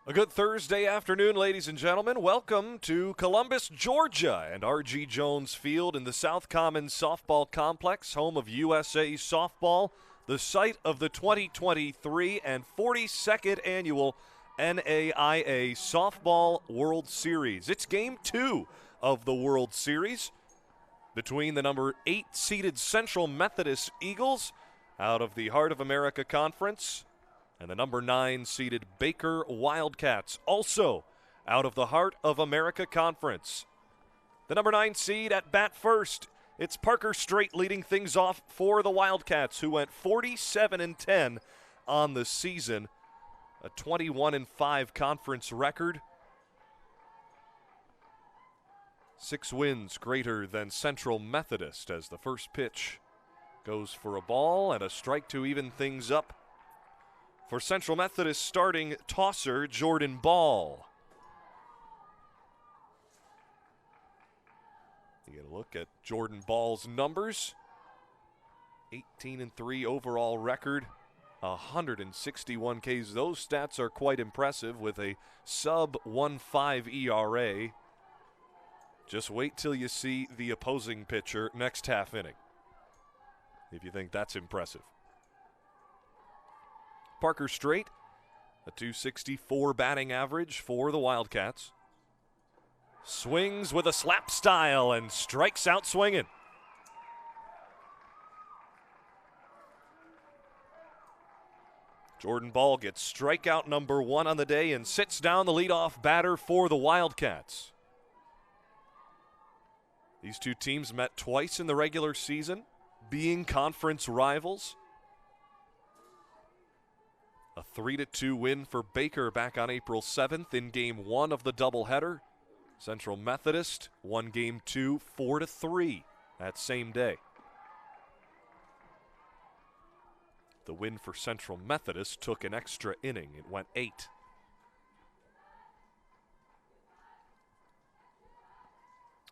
A good Thursday afternoon, ladies and gentlemen. Welcome to Columbus, Georgia, and R.G. Jones Field in the South Commons Softball Complex, home of USA Softball, the site of the 2023 and 42nd annual NAIA Softball World Series. It's Game 2 of the World Series between the number 8 seeded Central Methodist Eagles out of the Heart of America Conference and the number 9 seeded Baker Wildcats, also out of the Heart of America Conference. The number 9 seed at bat first. It's Parker Straight leading things off for the Wildcats, who went 47-10 on the season, a 21-5 conference record. 6 wins greater than Central Methodist as the first pitch goes for a ball and a strike to even things up for Central Methodist starting tosser Jordyn Ball. You get a look at Jordyn Ball's numbers. 18-3 overall record, 161 Ks. Those stats are quite impressive with a sub-1.5 ERA. Just wait till you see the opposing pitcher next half inning, if you think that's impressive. Parker Straight, a .264 batting average for the Wildcats. Swings with a slap style and strikes out swinging. Jordyn Ball gets strikeout number 1 on the day and sits down the leadoff batter for the Wildcats. These two teams met twice in the regular season, being conference rivals. A 3-2 win for Baker back on April 7th in Game 1 of the doubleheader. Central Methodist won Game 2 4-3 that same day. The win for Central Methodist took an extra inning. It went 8.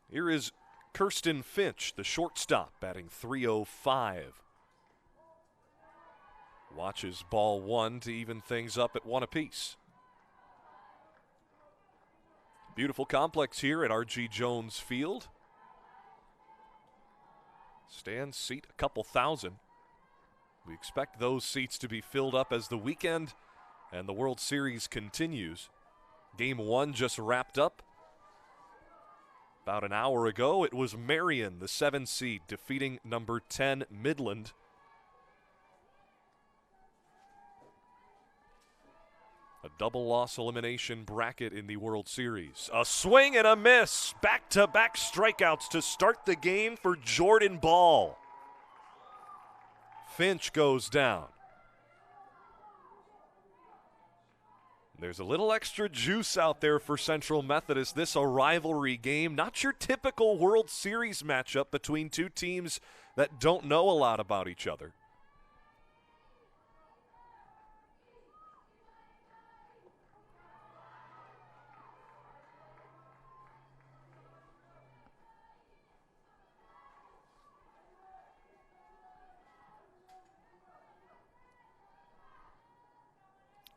Here is Kirsten Finch, the shortstop, batting .305. Watches ball 1 to even things up at 1 apiece. Beautiful complex here at R.G. Jones Field. Stands seat a couple thousand. We expect those seats to be filled up as the weekend and the World Series continues. Game 1 just wrapped up. About an hour ago, it was Marion, the 7 seed, defeating number 10 Midland. A double loss elimination bracket in the World Series. A swing and a miss. Back-to-back strikeouts to start the game for Jordyn Ball. Finch goes down. There's a little extra juice out there for Central Methodist. This a rivalry game. Not your typical World Series matchup between two teams that don't know a lot about each other.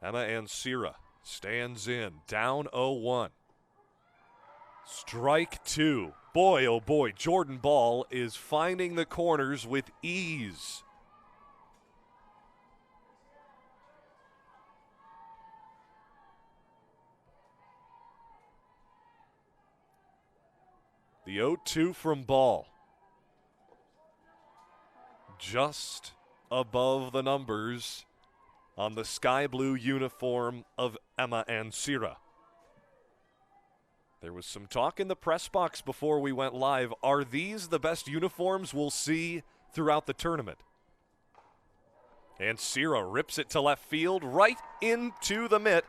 Emma Ansira stands in, down 0-1. Strike 2. Boy, oh boy, Jordyn Ball is finding the corners with ease. The 0-2 from Ball. Just above the numbers on the sky blue uniform of Emma Ansira. There was some talk in the press box before we went live. Are these the best uniforms we'll see throughout the tournament? Ansira rips it to left field, right into the mitt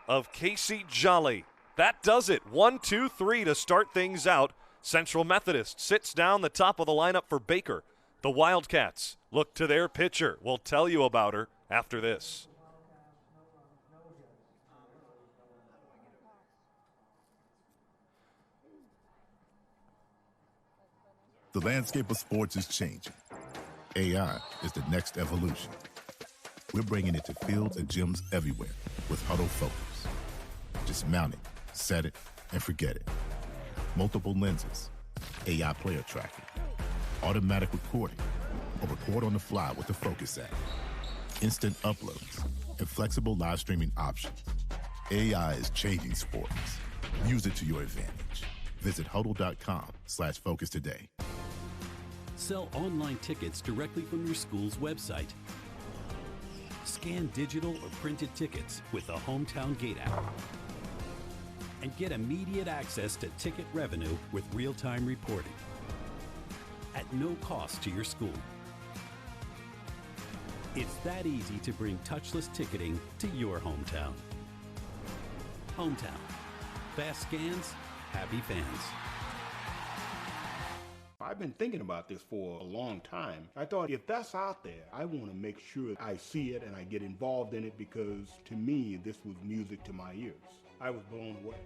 of Casey Jolly. That does it. 1-2-3 to start things out. Central Methodist sits down the top of the lineup for Baker. The Wildcats look to their pitcher. We'll tell you about her after this. The landscape of sports is changing. AI is the next evolution. We're bringing it to fields and gyms everywhere with Huddle Focus. Just mount it, set it, and forget it. Multiple lenses, AI player tracking, automatic recording, or record on the fly with the Focus app. Instant uploads and flexible live streaming options. AI is changing sports. Use it to your advantage. Visit huddle.com/focus today. Sell online tickets directly from your school's website. Scan digital or printed tickets with the Hometown Gate app. And get immediate access to ticket revenue with real-time reporting at no cost to your school. It's that easy to bring touchless ticketing to your hometown. Hometown. Fast scans, happy fans. I've been thinking about this for a long time. I thought if that's out there, I want to make sure I see it and I get involved in it, because to me, this was music to my ears. I was blown away.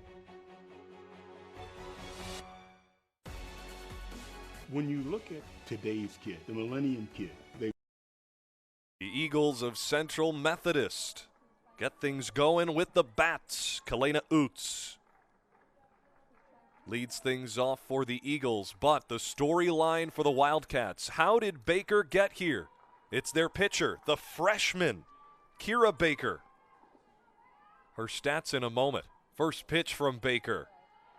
When you look at today's kid, the millennium kid, the Eagles of Central Methodist get things going with the bats. Kalena Oots leads things off for the Eagles, but the storyline for the Wildcats. How did Baker get here? It's their pitcher, the freshman, Kira Baker. Her stats in a moment. First pitch from Baker.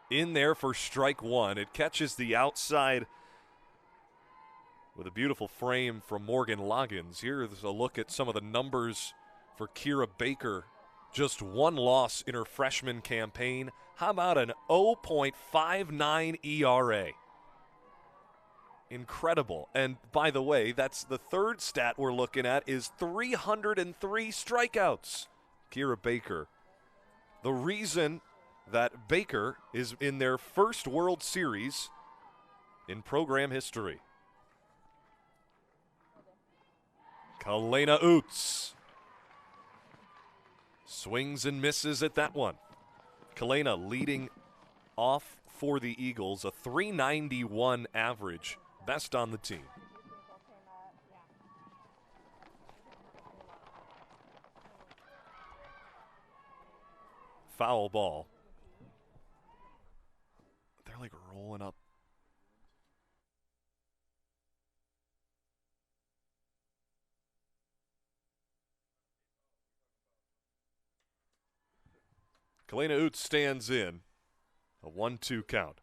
In there for strike one. It catches the outside with a beautiful frame from Morgan Loggins. Here's a look at some of the numbers for Kira Baker. Just one loss in her freshman campaign. How about an 0.59 ERA? Incredible. And by the way, that's the third stat we're looking at, is 303 strikeouts. Kira Baker. The reason that Baker is in their first World Series in program history. Kalena Oots swings and misses at that one. Kalena leading off for the Eagles, a 391 average, best on the team. Foul ball. They're like rolling up. Kalena Oots stands in. A 1-2 count.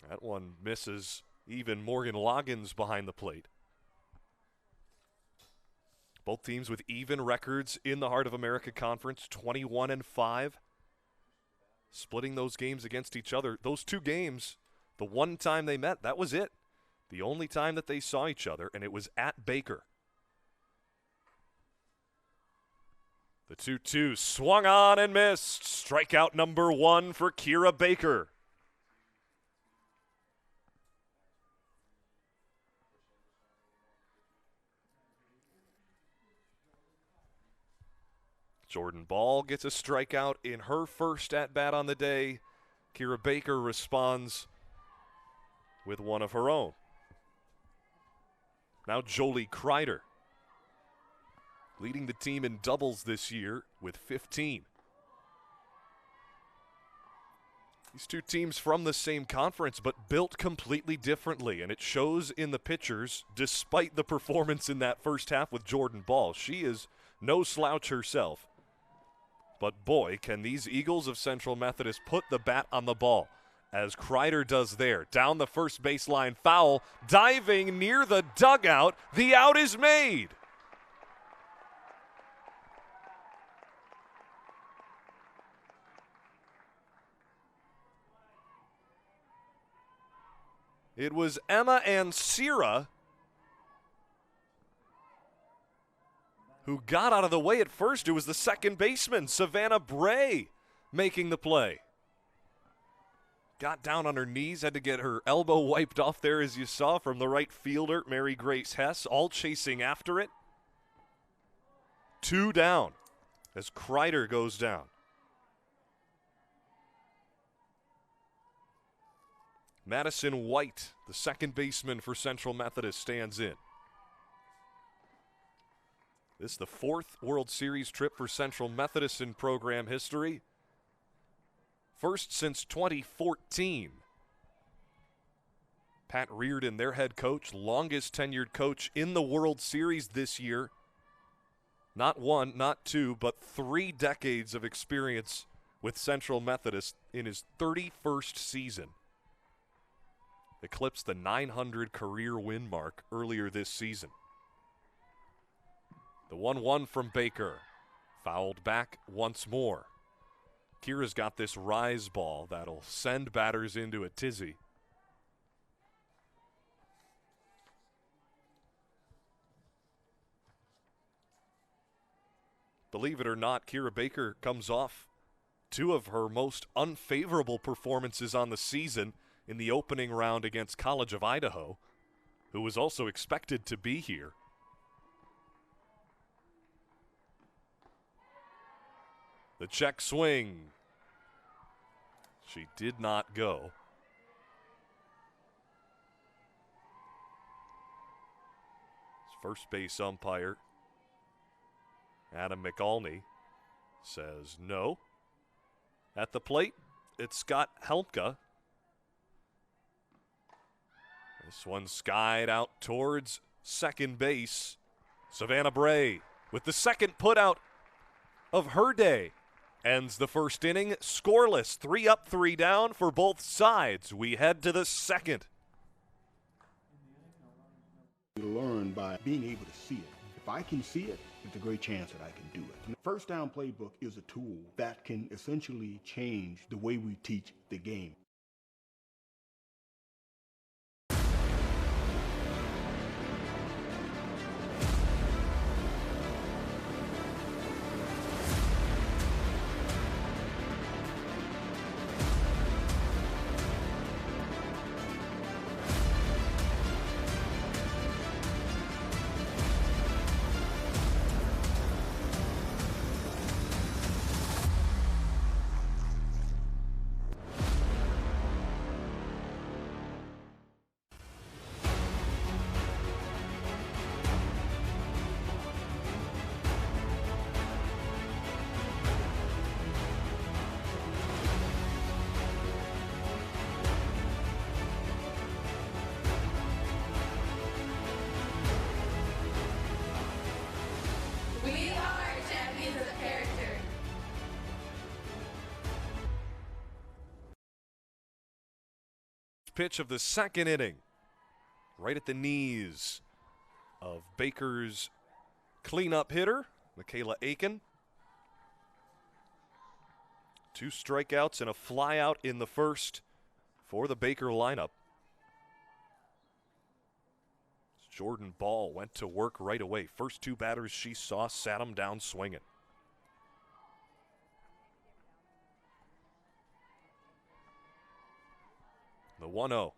That one misses. Even Morgan Loggins behind the plate. Both teams with even records in the Heart of America Conference, 21-5. Splitting those games against each other. Those two games, the one time they met, that was it. The only time that they saw each other, and it was at Baker. The 2-2 swung on and missed. Strikeout number one for Kira Baker. Jordyn Ball gets a strikeout in her first at-bat on the day. Kira Baker responds with one of her own. Now Jolie Kreider, leading the team in doubles this year with 15. These two teams from the same conference, but built completely differently, and it shows in the pitchers, despite the performance in that first half with Jordyn Ball. She is no slouch herself. But boy, can these Eagles of Central Methodist put the bat on the ball, as Kreider does there. Down the first baseline, foul, diving near the dugout. The out is made. It was Emma Ansira who got out of the way at first. It was the second baseman, Savannah Bray, making the play. Got down on her knees, had to get her elbow wiped off there, as you saw, from the right fielder, Mary Grace Hess, all chasing after it. 2 down as Kreider goes down. Madison White, the second baseman for Central Methodist, stands in. This is the fourth World Series trip for Central Methodist in program history. First since 2014. Pat Reardon, their head coach, longest tenured coach in the World Series this year. Not one, not two, but 3 decades of experience with Central Methodist in his 31st season. Eclipsed the 900 career win mark earlier this season. The 1-1 from Baker. Fouled back once more. Kira's got this rise ball that'll send batters into a tizzy. Believe it or not, Kira Baker comes off 2 of her most unfavorable performances on the season in the opening round against College of Idaho, who was also expected to be here. The check swing. She did not go. First base umpire Adam McAulney says no. At the plate, it's Scott Helmka. This one skied out towards second base. Savannah Bray with the second putout of her day. Ends the first inning scoreless. 3 up, 3 down for both sides. We head to the second. You learn by being able to see it. If I can see it, there's a great chance that I can do it. The First Down Playbook is a tool that can essentially change the way we teach the game. Pitch of the second inning, right at the knees of Baker's cleanup hitter, Michaela Aiken. 2 strikeouts and a flyout in the first for the Baker lineup. Jordyn Ball went to work right away. First 2 batters she saw sat him down swinging. The 1-0.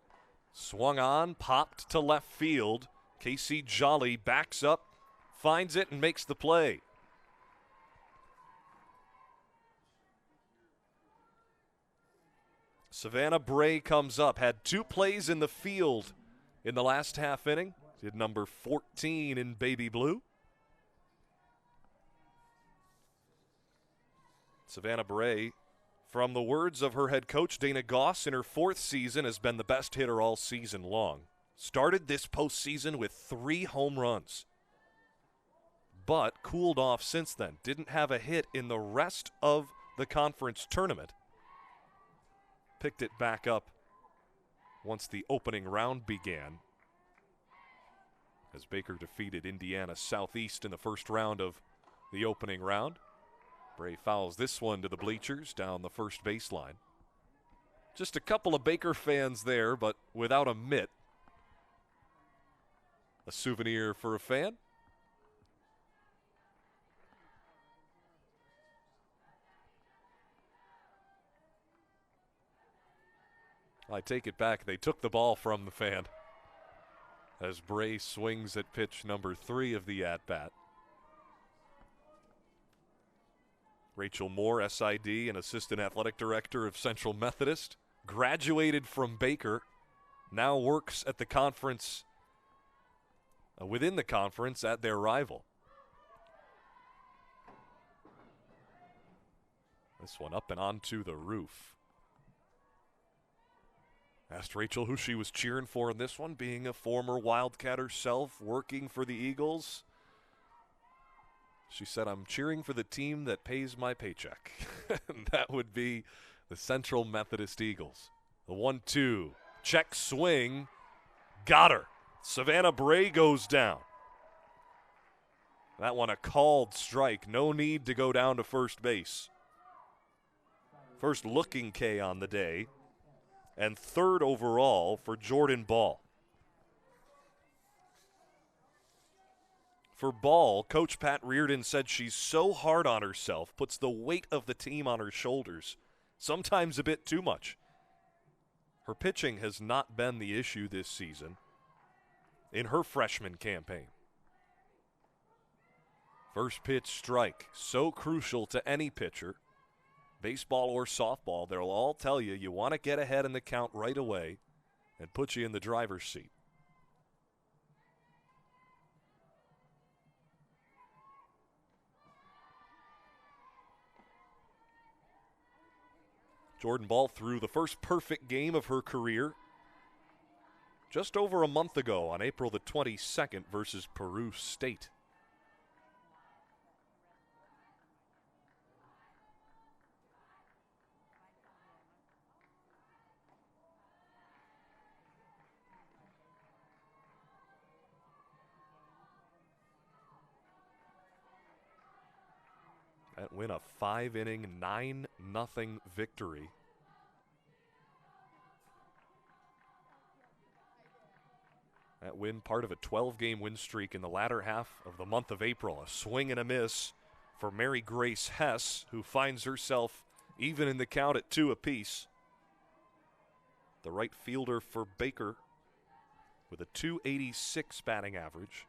Swung on, popped to left field. Casey Jolly backs up, finds it, and makes the play. Savannah Bray comes up. Had 2 plays in the field in the last half inning. Did number 14 in baby blue. Savannah Bray, from the words of her head coach, Dana Goss, in her 4th season, has been the best hitter all season long. Started this postseason with 3 home runs, but cooled off since then. Didn't have a hit in the rest of the conference tournament. Picked it back up once the opening round began, as Baker defeated Indiana Southeast in the first round of the opening round. Bray fouls this one to the bleachers down the first baseline. Just a couple of Baker fans there, but without a mitt. A souvenir for a fan. I take it back. They took the ball from the fan as Bray swings at pitch number 3 of the at-bat. Rachel Moore, SID and Assistant Athletic Director of Central Methodist, graduated from Baker now works at the conference, within the conference at their rival. This one up and onto the roof. Asked Rachel who she was cheering for in this one, being a former Wildcat herself, working for the Eagles. She said, I'm cheering for the team that pays my paycheck. And that would be the Central Methodist Eagles. The 1-2, check swing, got her. Savannah Bray goes down. That one a called strike, no need to go down to first base. First looking K on the day, and third overall for Jordyn Ball. For Ball, Coach Pat Reardon said she's so hard on herself, puts the weight of the team on her shoulders, sometimes a bit too much. Her pitching has not been the issue this season in her freshman campaign. First pitch strike, so crucial to any pitcher. Baseball or softball, they'll all tell you you want to get ahead in the count right away and put you in the driver's seat. Jordyn Ball threw the first perfect game of her career just over a month ago on April the 22nd versus Peru State. That win a 5-inning, 9-0 victory. That win part of a 12-game win streak in the latter half of the month of April. A swing and a miss for Mary Grace Hess, who finds herself even in the count at 2 apiece. The right fielder for Baker with a .286 batting average.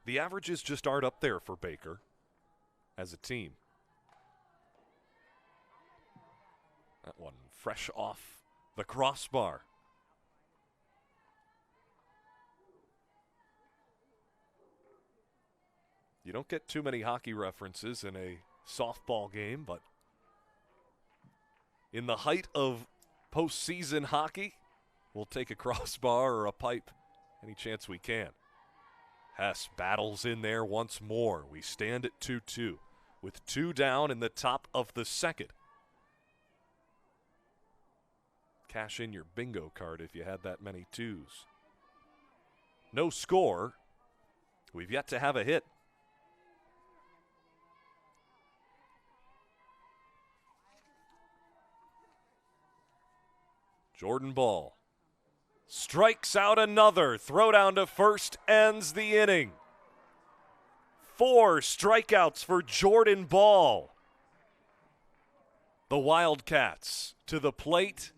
The averages just aren't up there for Baker as a team. That one fresh off the crossbar. You don't get too many hockey references in a softball game, but in the height of postseason hockey, we'll take a crossbar or a pipe any chance we can. Hess battles in there once more. We stand at 2-2 with 2 down in the top of the second. Cash in your bingo card if you had that many 2s. No score. We've yet to have a hit. Jordyn Ball strikes out another. Throw down to first ends the inning. 4 strikeouts for Jordyn Ball. The Wildcats to the plate,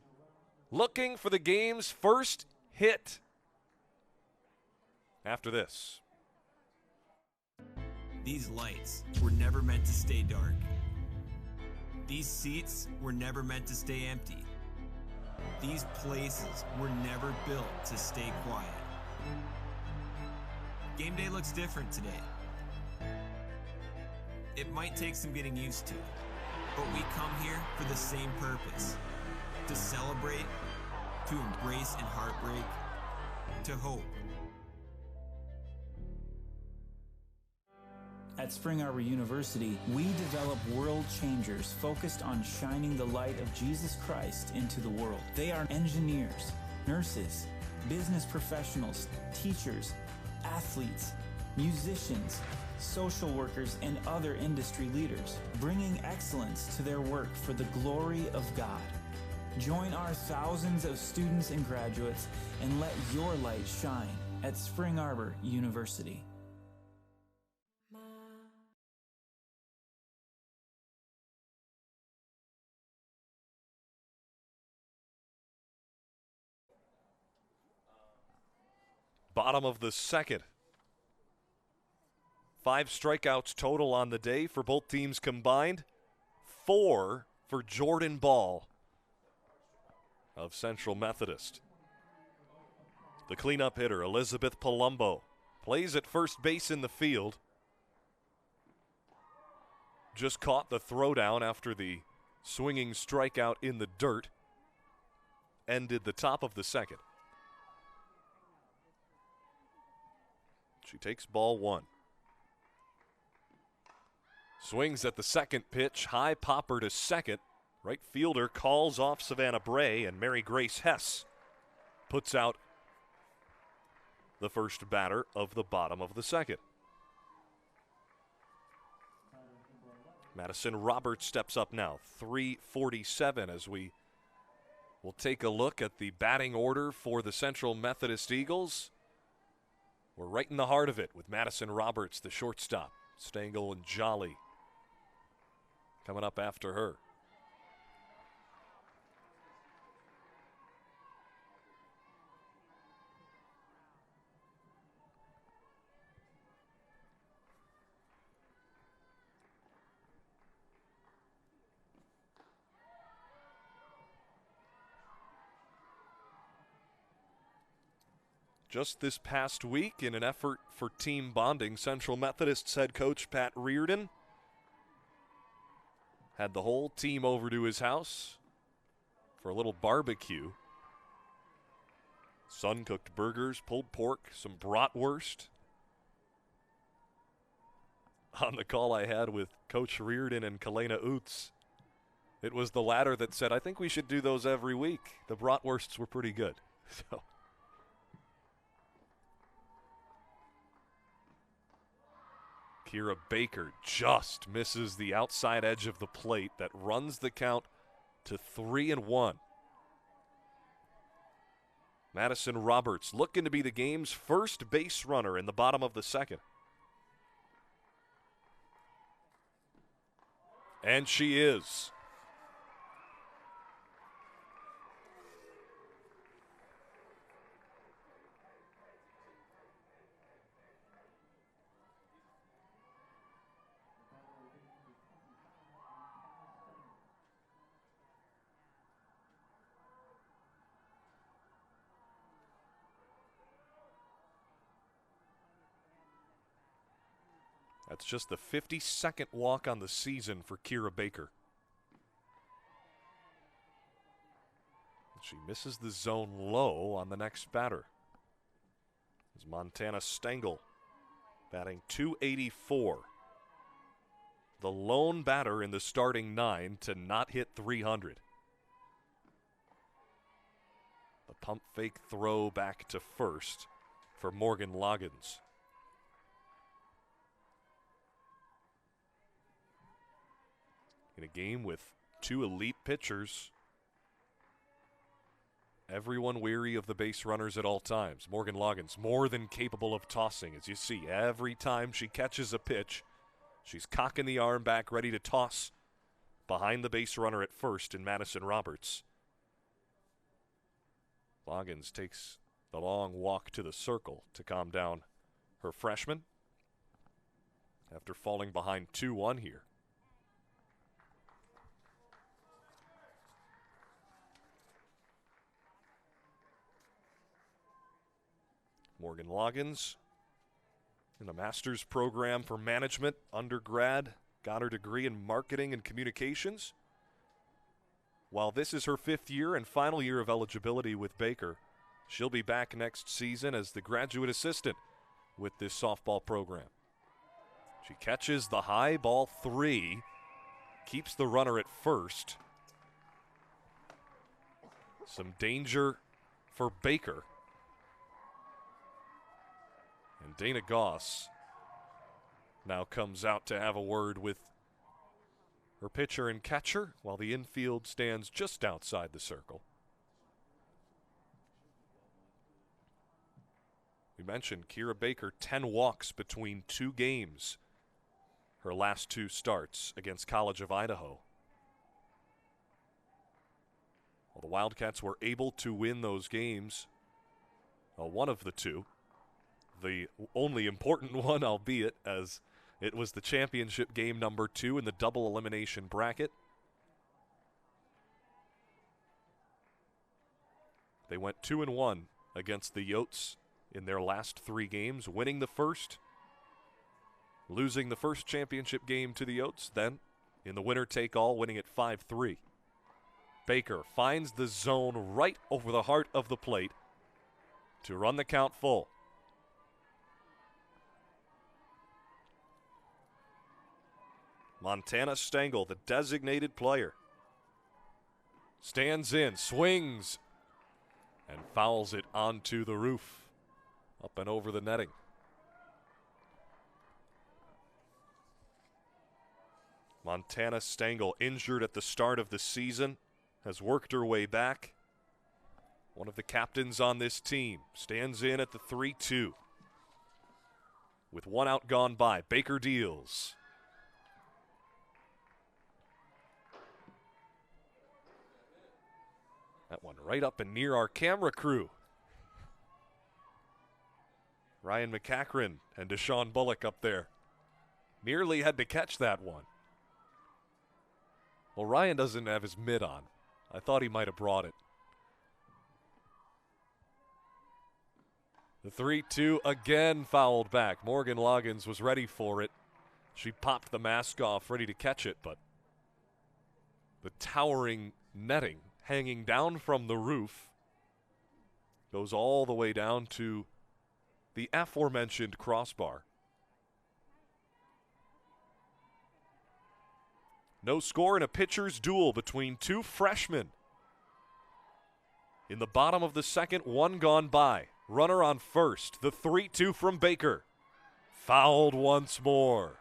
looking for the game's first hit. After this. These lights were never meant to stay dark. These seats were never meant to stay empty. These places were never built to stay quiet. Game day looks different today. It might take some getting used to, but we come here for the same purpose: to celebrate, to embrace and heartbreak, to hope. At Spring Arbor University, we develop world changers focused on shining the light of Jesus Christ into the world. They are engineers, nurses, business professionals, teachers, athletes, musicians, social workers, and other industry leaders, bringing excellence to their work for the glory of God. Join our thousands of students and graduates and let your light shine at Spring Arbor University. Bottom of the second. 5 strikeouts total on the day for both teams combined. 4 for Jordyn Ball of Central Methodist. The cleanup hitter, Elizabeth Palumbo, plays at first base in the field. Just caught the throwdown after the swinging strikeout in the dirt. Ended the top of the second. She takes ball one. Swings at the second pitch, high popper to second. Right fielder calls off Savannah Bray, and Mary Grace Hess puts out the first batter of the bottom of the second. Madison Roberts steps up now, 3:47, as we will take a look at the batting order for the Central Methodist Eagles. We're right in the heart of it with Madison Roberts, the shortstop. Stengel and Jolly coming up after her. Just this past week, in an effort for team bonding, Central Methodist's head coach Pat Reardon had the whole team over to his house for a little barbecue. Sun-cooked burgers, pulled pork, some bratwurst. On the call I had with Coach Reardon and Kalena Oots, it was the latter that said, I think we should do those every week. The bratwursts were pretty good. So Kira Baker just misses the outside edge of the plate. That runs the count to 3-1. Madison Roberts looking to be the game's first base runner in the bottom of the second. And she is. That's just the 52nd walk on the season for Kira Baker. She misses the zone low on the next batter. It's Montana Stengel batting .284. The lone batter in the starting 9 to not hit 300. The pump fake throw back to first for Morgan Loggins. In a game with two elite pitchers, everyone weary of the base runners at all times. Morgan Loggins more than capable of tossing, as you see. Every time she catches a pitch, she's cocking the arm back, ready to toss behind the base runner at first in Madison Roberts. Loggins takes the long walk to the circle to calm down her freshman after falling behind 2-1 here. Morgan Loggins in the master's program for management, undergrad, got her degree in marketing and communications. While this is her 5th year and final year of eligibility with Baker, she'll be back next season as the graduate assistant with this softball program. She catches the high ball 3, keeps the runner at first. Some danger for Baker. And Dana Goss now comes out to have a word with her pitcher and catcher while the infield stands just outside the circle. We mentioned Kira Baker, 10 walks between 2 games, her last 2 starts against College of Idaho. Well, the Wildcats were able to win those games, one of the 2. The only important one, albeit, as it was the championship game number 2 in the double elimination bracket. They went 2-1 against the Yotes in their last 3 games, winning the first, losing the first championship game to the Yotes, then in the winner-take-all, winning it 5-3. Baker finds the zone right over the heart of the plate to run the count full. Montana Stengel, the designated player, stands in, swings, and fouls it onto the roof, up and over the netting. Montana Stengel, injured at the start of the season, has worked her way back. One of the captains on this team stands in at the 3-2. With 1 out gone by, Baker deals. That one right up and near our camera crew. Ryan McCachran and Deshaun Bullock up there. Nearly had to catch that one. Well, Ryan doesn't have his mitt on. I thought he might have brought it. The 3-2 again fouled back. Morgan Loggins was ready for it. She popped the mask off, ready to catch it, but the towering netting hanging down from the roof goes all the way down to the aforementioned crossbar. No score in a pitcher's duel between 2 freshmen. In the bottom of the second, 1 gone by. Runner on first. The 3-2 from Baker. Fouled once more.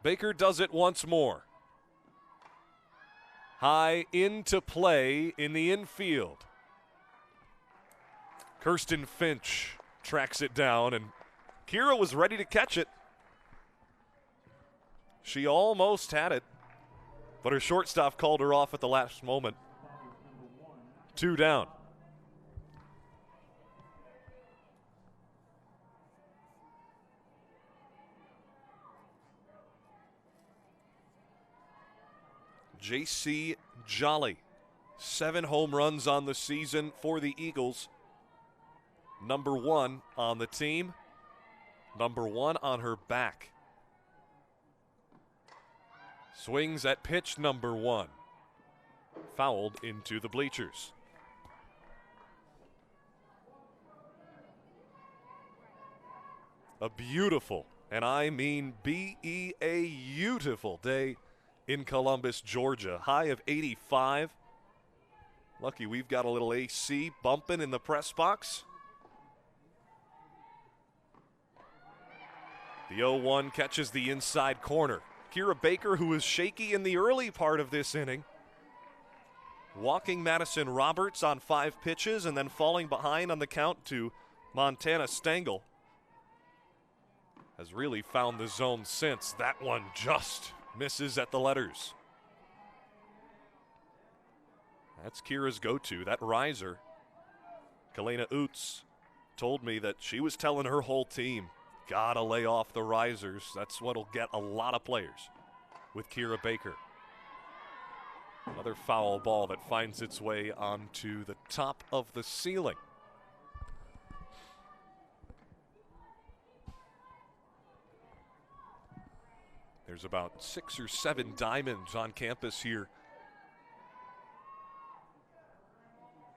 Baker does it once more. High into play in the infield. Kirsten Finch tracks it down, and Kira was ready to catch it. She almost had it, but her shortstop called her off at the last moment. 2 down. J.C. Jolly, 7 home runs on the season for the Eagles. Number 1 on the team. Number 1 on her back. Swings at pitch number 1. Fouled into the bleachers. A beautiful, and I mean beautiful day in Columbus, Georgia. High of 85. Lucky we've got a little AC bumping in the press box. The 0-1 catches the inside corner. Kira Baker, who was shaky in the early part of this inning, walking Madison Roberts on 5 pitches and then falling behind on the count to Montana Stengel, has really found the zone since. That one just misses at the letters. That's Kira's go-to, that riser. Kalena Utz told me that she was telling her whole team, gotta lay off the risers. That's what'll get a lot of players with Kira Baker. Another foul ball that finds its way onto the top of the ceiling. There's about 6 or 7 diamonds on campus here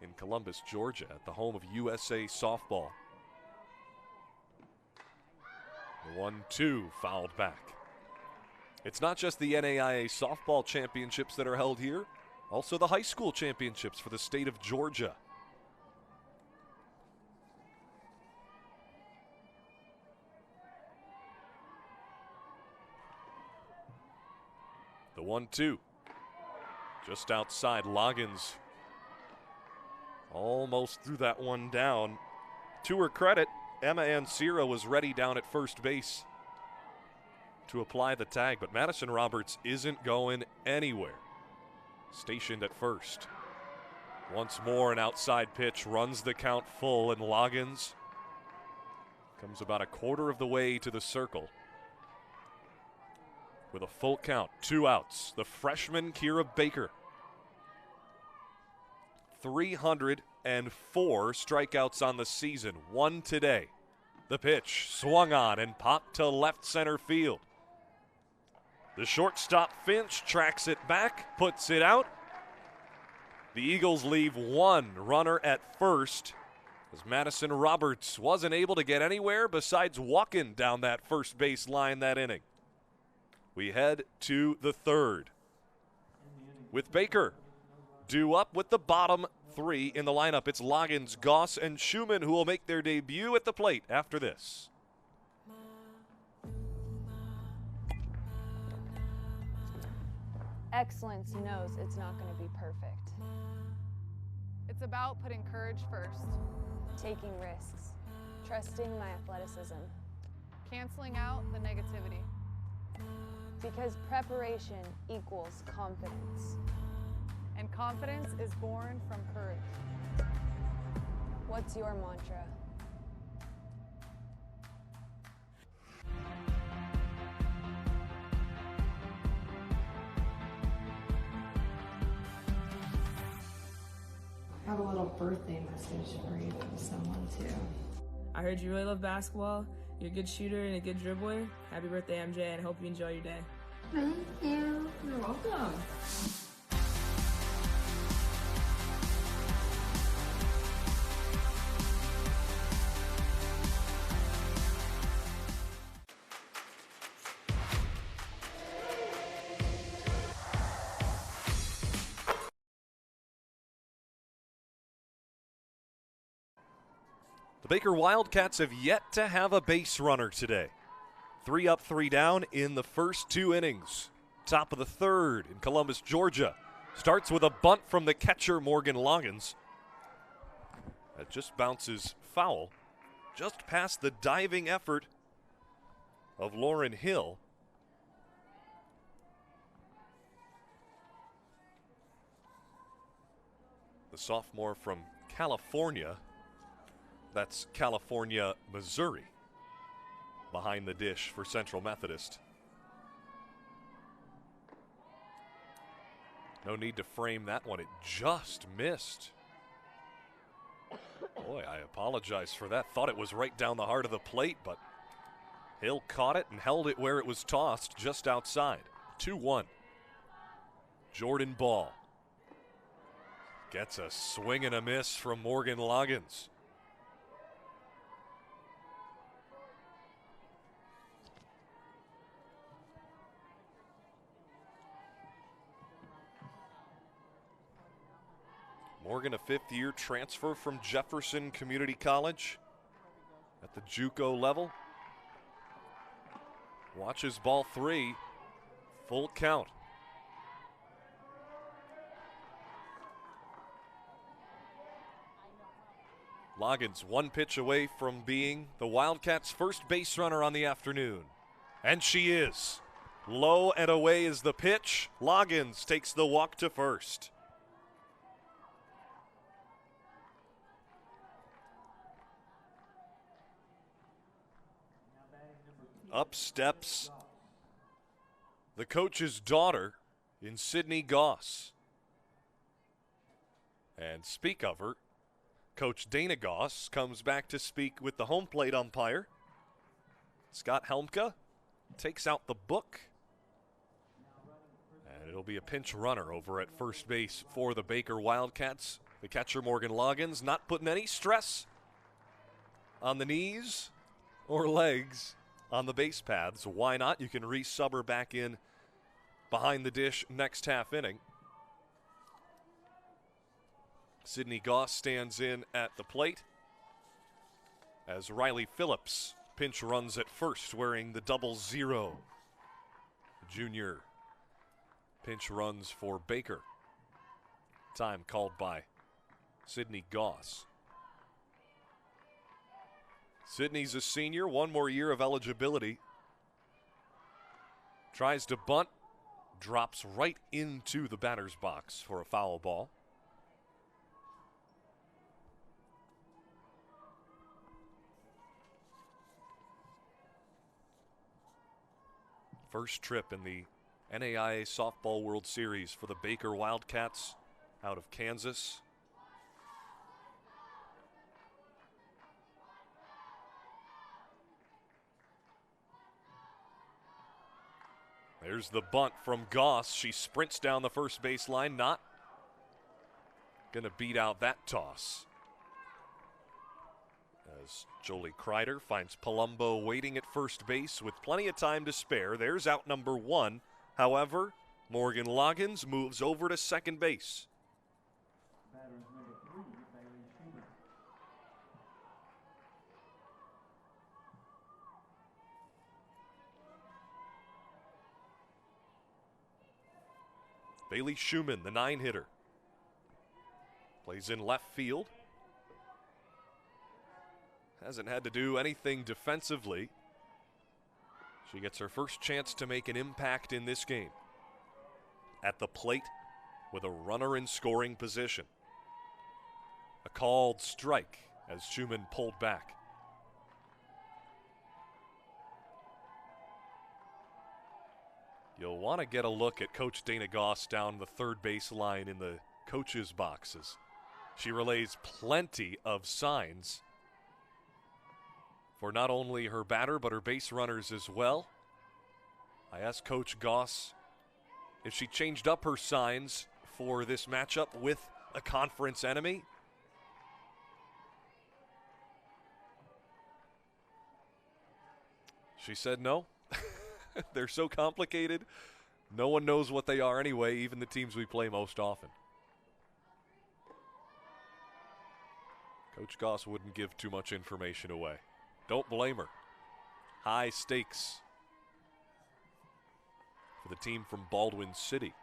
in Columbus, Georgia, at the home of USA Softball. The 1-2 fouled back. It's not just the NAIA Softball Championships that are held here, also the high school championships for the state of Georgia. The 1-2, just outside. Loggins almost threw that one down. To her credit, Emma Ansira was ready down at first base to apply the tag, but Madison Roberts isn't going anywhere. Stationed at first. Once more, an outside pitch runs the count full, and Loggins Comes about a quarter of the way to the circle. With a full count, 2 outs, the freshman Kira Baker. 304 strikeouts on the season, 1 today. The pitch swung on and popped to left center field. The shortstop Finch tracks it back, puts it out. The Eagles leave 1 runner at first, as Madison Roberts wasn't able to get anywhere besides walking down that first base line that inning. We head to the third, with Baker due up with the bottom 3 in the lineup. It's Loggins, Goss, and Schumann who will make their debut at the plate after this. Excellence knows it's not going to be perfect. It's about putting courage first. Taking risks. Trusting my athleticism. Canceling out the negativity. Because preparation equals confidence. And confidence is born from courage. What's your mantra? I have a little birthday message for you from someone too. I heard you really love basketball. You're a good shooter and a good dribbler. Happy birthday, MJ, and I hope you enjoy your day. Thank you. You're welcome. The Baker Wildcats have yet to have a base runner today. 3 up, 3 down in the first 2 innings. Top of the third in Columbus, Georgia. Starts with a bunt from the catcher, Morgan Loggins. That just bounces foul, just past the diving effort of Lauren Hill. The sophomore from California. That's California, Missouri, behind the dish for Central Methodist. No need to frame that one. It just missed. Boy, I apologize for that. Thought it was right down the heart of the plate, but Hill caught it and held it where it was tossed, just outside. 2-1. Jordyn ball. Gets a swing and a miss from Morgan Loggins. Morgan, a 5th-year transfer from Jefferson Community College at the JUCO level. Watches ball 3, full count. Loggins 1 pitch away from being the Wildcats' first base runner on the afternoon. And she is. Low and away is the pitch. Loggins takes the walk to first. Up steps the coach's daughter in Sydney Goss. And speak of her, Coach Dana Goss comes back to speak with the home plate umpire. Scott Helmke takes out the book. And it'll be a pinch runner over at first base for the Baker Wildcats. The catcher, Morgan Loggins, not putting any stress on the knees or legs on the base paths. Why not? You can re-sub her back in behind the dish next half inning. Sydney Goss stands in at the plate as Riley Phillips pinch runs at first wearing the 00. Junior pinch runs for Baker. Time called by Sydney Goss. Sydney's a senior, 1 more year of eligibility. Tries to bunt, drops right into the batter's box for a foul ball. First trip in the NAIA Softball World Series for the Baker Wildcats out of Kansas. There's the bunt from Goss. She sprints down the first baseline, not going to beat out that toss. As Jolie Kreider finds Palumbo waiting at first base with plenty of time to spare. There's out number one. However, Morgan Loggins moves over to second base. Bailey Schumann, the 9-hitter, plays in left field. Hasn't had to do anything defensively. She gets her first chance to make an impact in this game. At the plate with a runner in scoring position. A called strike as Schumann pulled back. You'll want to get a look at Coach Dana Goss down the third base line in the coaches' boxes. She relays plenty of signs for not only her batter but her base runners as well. I asked Coach Goss if she changed up her signs for this matchup with a conference enemy. She said no. They're so complicated. No one knows what they are anyway, even the teams we play most often. Coach Goss wouldn't give too much information away. Don't blame her. High stakes for the team from Baldwin City.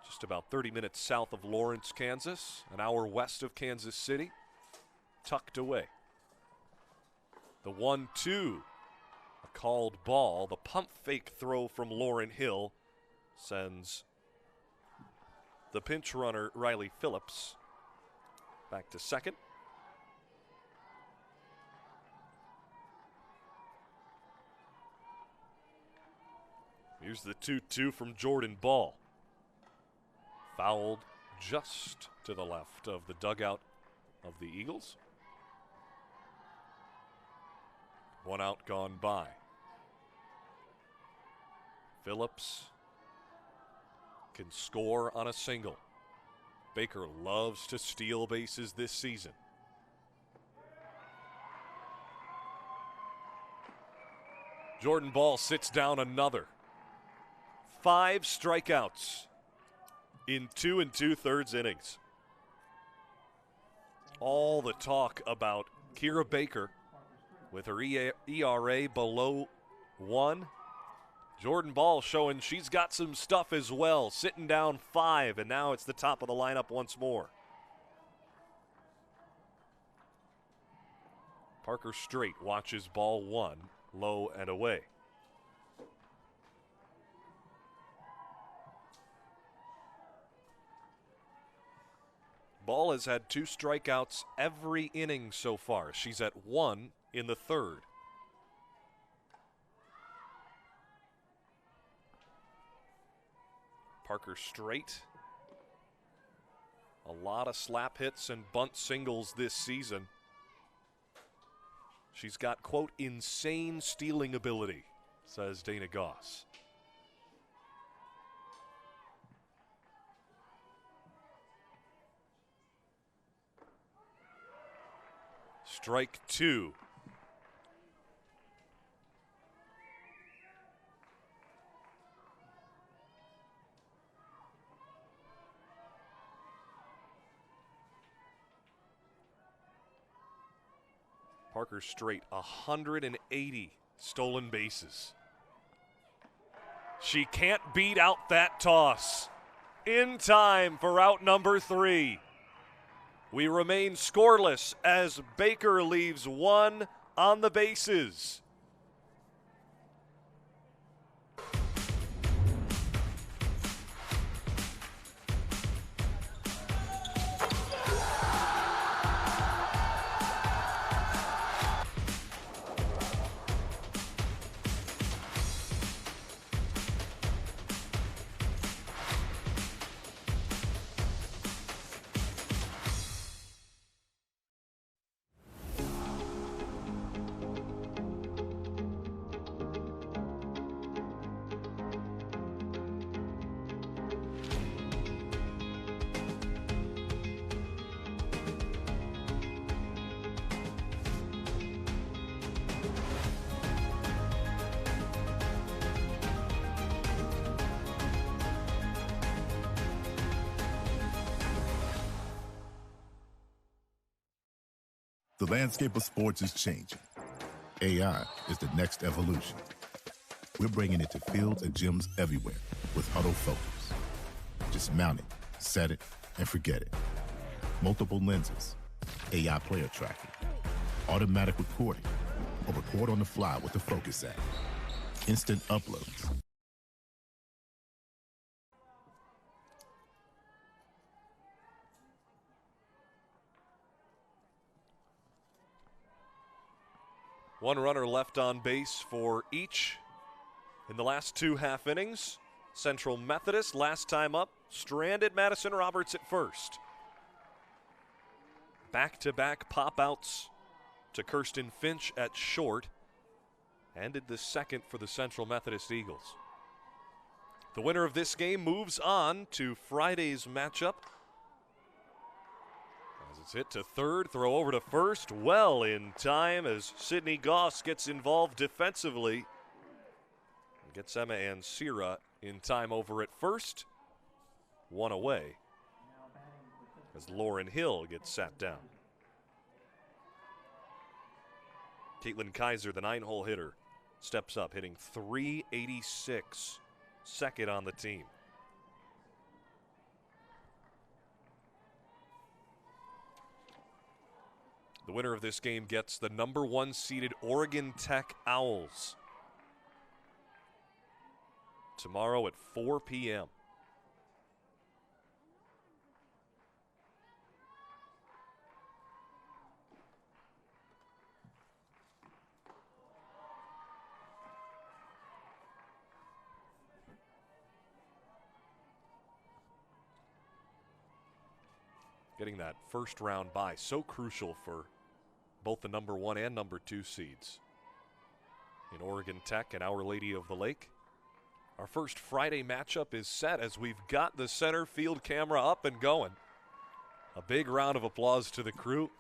Just about 30 minutes south of Lawrence, Kansas, an hour west of Kansas City, tucked away. The 1-2. A called ball. The pump fake throw from Lauren Hill sends the pinch runner Riley Phillips back to second. Here's the 2-2 from Jordyn Ball. Fouled just to the left of the dugout of the Eagles. One out gone by. Phillips can score on a single. Baker loves to steal bases this season. Jordyn Ball sits down another. 5 strikeouts in 2 2/3 innings. All the talk about Kira Baker with her ERA below 1. Jordyn Ball showing she's got some stuff as well, sitting down 5, and now it's the top of the lineup once more. Parker Straight watches ball 1, low and away. Ball has had 2 strikeouts every inning so far. She's at 1 in the 3rd. Parker Straight. A lot of slap hits and bunt singles this season. She's got, quote, insane stealing ability, says Dana Goss. Strike 2. Parker Straight, 180 stolen bases. She can't beat out that toss. In time for out number 3. We remain scoreless as Baker leaves 1 on the bases. The landscape of sports is changing. AI is the next evolution. We're bringing it to fields and gyms everywhere with Huddle Focus. Just mount it, set it, and forget it. Multiple lenses, AI player tracking, automatic recording, or record on the fly with the Focus app. Instant uploads. One runner left on base for each in the last two half innings. Central Methodist, last time up, stranded Madison Roberts at first. Back-to-back pop-outs to Kirsten Finch at short. Ended the second for the Central Methodist Eagles. The winner of this game moves on to Friday's matchup. As it's hit to third, throw over to first, well in time as Sydney Goss gets involved defensively. Gets Emma Ansira in time over at first. One away as Lauren Hill gets sat down. Caitlin Kaiser, the 9-hole hitter, steps up, hitting .386, second on the team. The winner of this game gets the number 1 seeded Oregon Tech Owls tomorrow at 4 p.m. Getting that first round bye, so crucial for both the number 1 and number 2 seeds in Oregon Tech and Our Lady of the Lake. Our first Friday matchup is set as we've got the center field camera up and going. A big round of applause to the crew.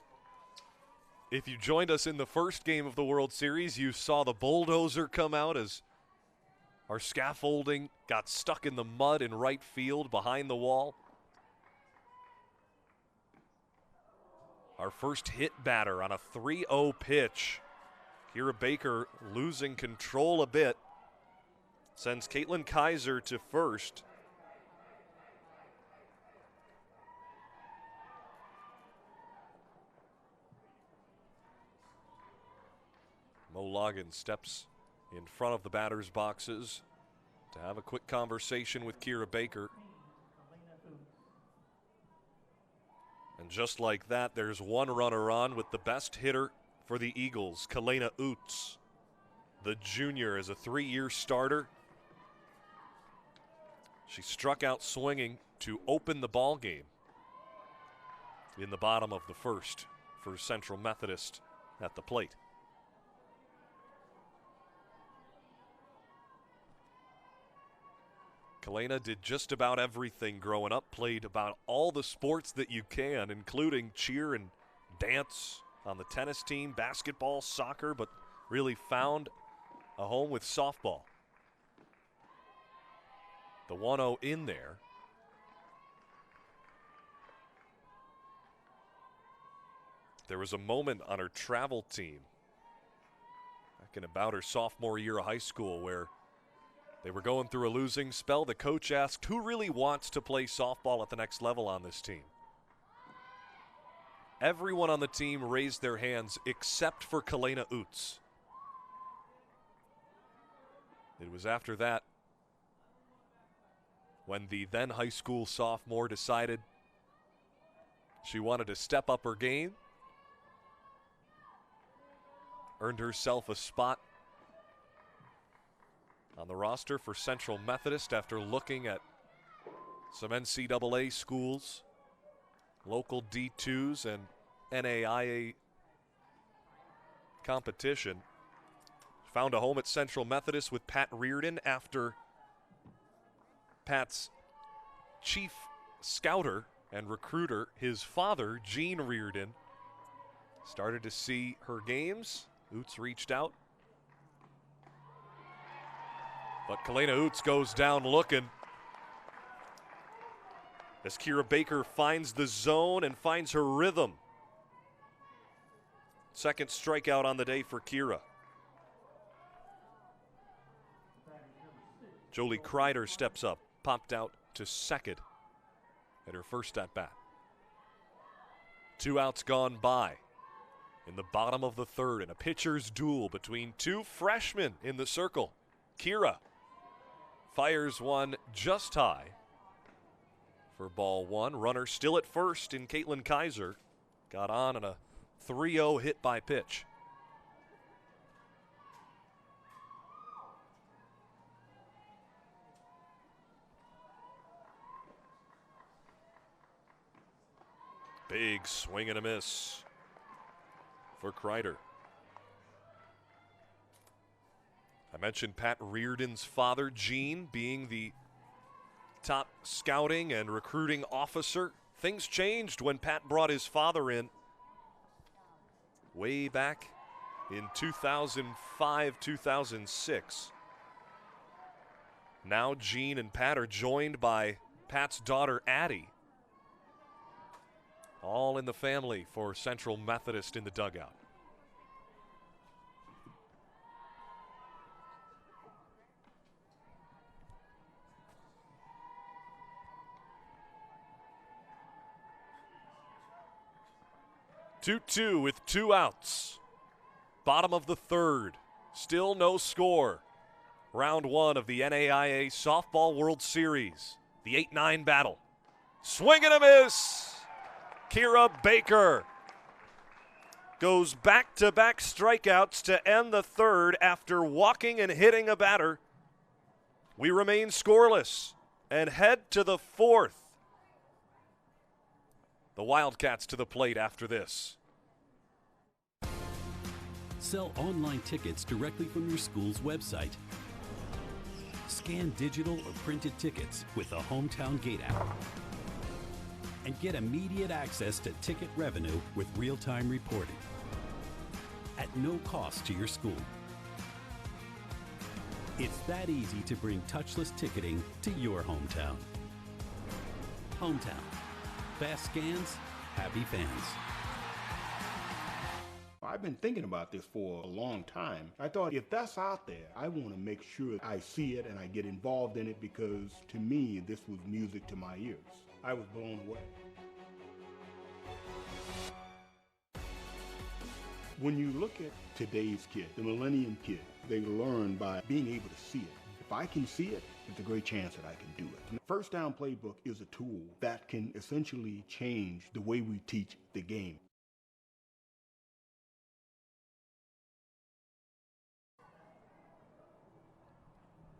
If you joined us in the first game of the World Series, you saw the bulldozer come out as our scaffolding got stuck in the mud in right field behind the wall. Our first hit batter on a 3-0 pitch. Kira Baker losing control a bit. Sends Caitlin Kaiser to first. Mo Logan steps in front of the batter's boxes to have a quick conversation with Kira Baker. And just like that, there's one runner on with the best hitter for the Eagles, Kalena Oots. The junior is a 3-year starter. She struck out swinging to open the ball game in the bottom of the first for Central Methodist at the plate. Kalena did just about everything growing up, played about all the sports that you can, including cheer and dance on the tennis team, basketball, soccer, but really found a home with softball. The 1-0 in there. There was a moment on her travel team back in about her sophomore year of high school where they were going through a losing spell. The coach asked, who really wants to play softball at the next level on this team? Everyone on the team raised their hands except for Kalena Oots. It was after that when the then high school sophomore decided she wanted to step up her game, earned herself a spot on the roster for Central Methodist after looking at some NCAA schools, local D2s, and NAIA competition. Found a home at Central Methodist with Pat Reardon after Pat's chief scouter and recruiter, his father, Gene Reardon, started to see her games. Oots reached out. But Kalena Oots goes down looking as Kira Baker finds the zone and finds her rhythm. Second strikeout on the day for Kira. Jolie Kreider steps up, popped out to second at her first at bat. 2 outs gone by in the bottom of the third, and a pitcher's duel between two freshmen in the circle. Kira fires one just high for ball one. Runner still at first in Caitlin Kaiser. Got on a 3-0 hit by pitch. Big swing and a miss for Kreider. I mentioned Pat Reardon's father, Gene, being the top scouting and recruiting officer. Things changed when Pat brought his father in way back in 2005, 2006. Now Gene and Pat are joined by Pat's daughter, Addie. All in the family for Central Methodist in the dugout. Two with 2 outs. Bottom of the third. Still no score. Round one of the NAIA Softball World Series. The 8-9 battle. Swing and a miss. Kira Baker goes back-to-back strikeouts to end the third after walking and hitting a batter. We remain scoreless and head to the fourth. The Wildcats to the plate after this. Sell online tickets directly from your school's website. Scan digital or printed tickets with the Hometown Gate app. And get immediate access to ticket revenue with real-time reporting at no cost to your school. It's that easy to bring touchless ticketing to your hometown. Hometown. Fast scans, happy fans. I've been thinking about this for a long time. I thought, if that's out there, I want to make sure I see it and I get involved in it, because to me, this was music to my ears. I was blown away. When you look at today's kid, the millennium kid, they learn by being able to see it. If I can see it, there's a great chance that I can do it. The First Down Playbook is a tool that can essentially change the way we teach the game.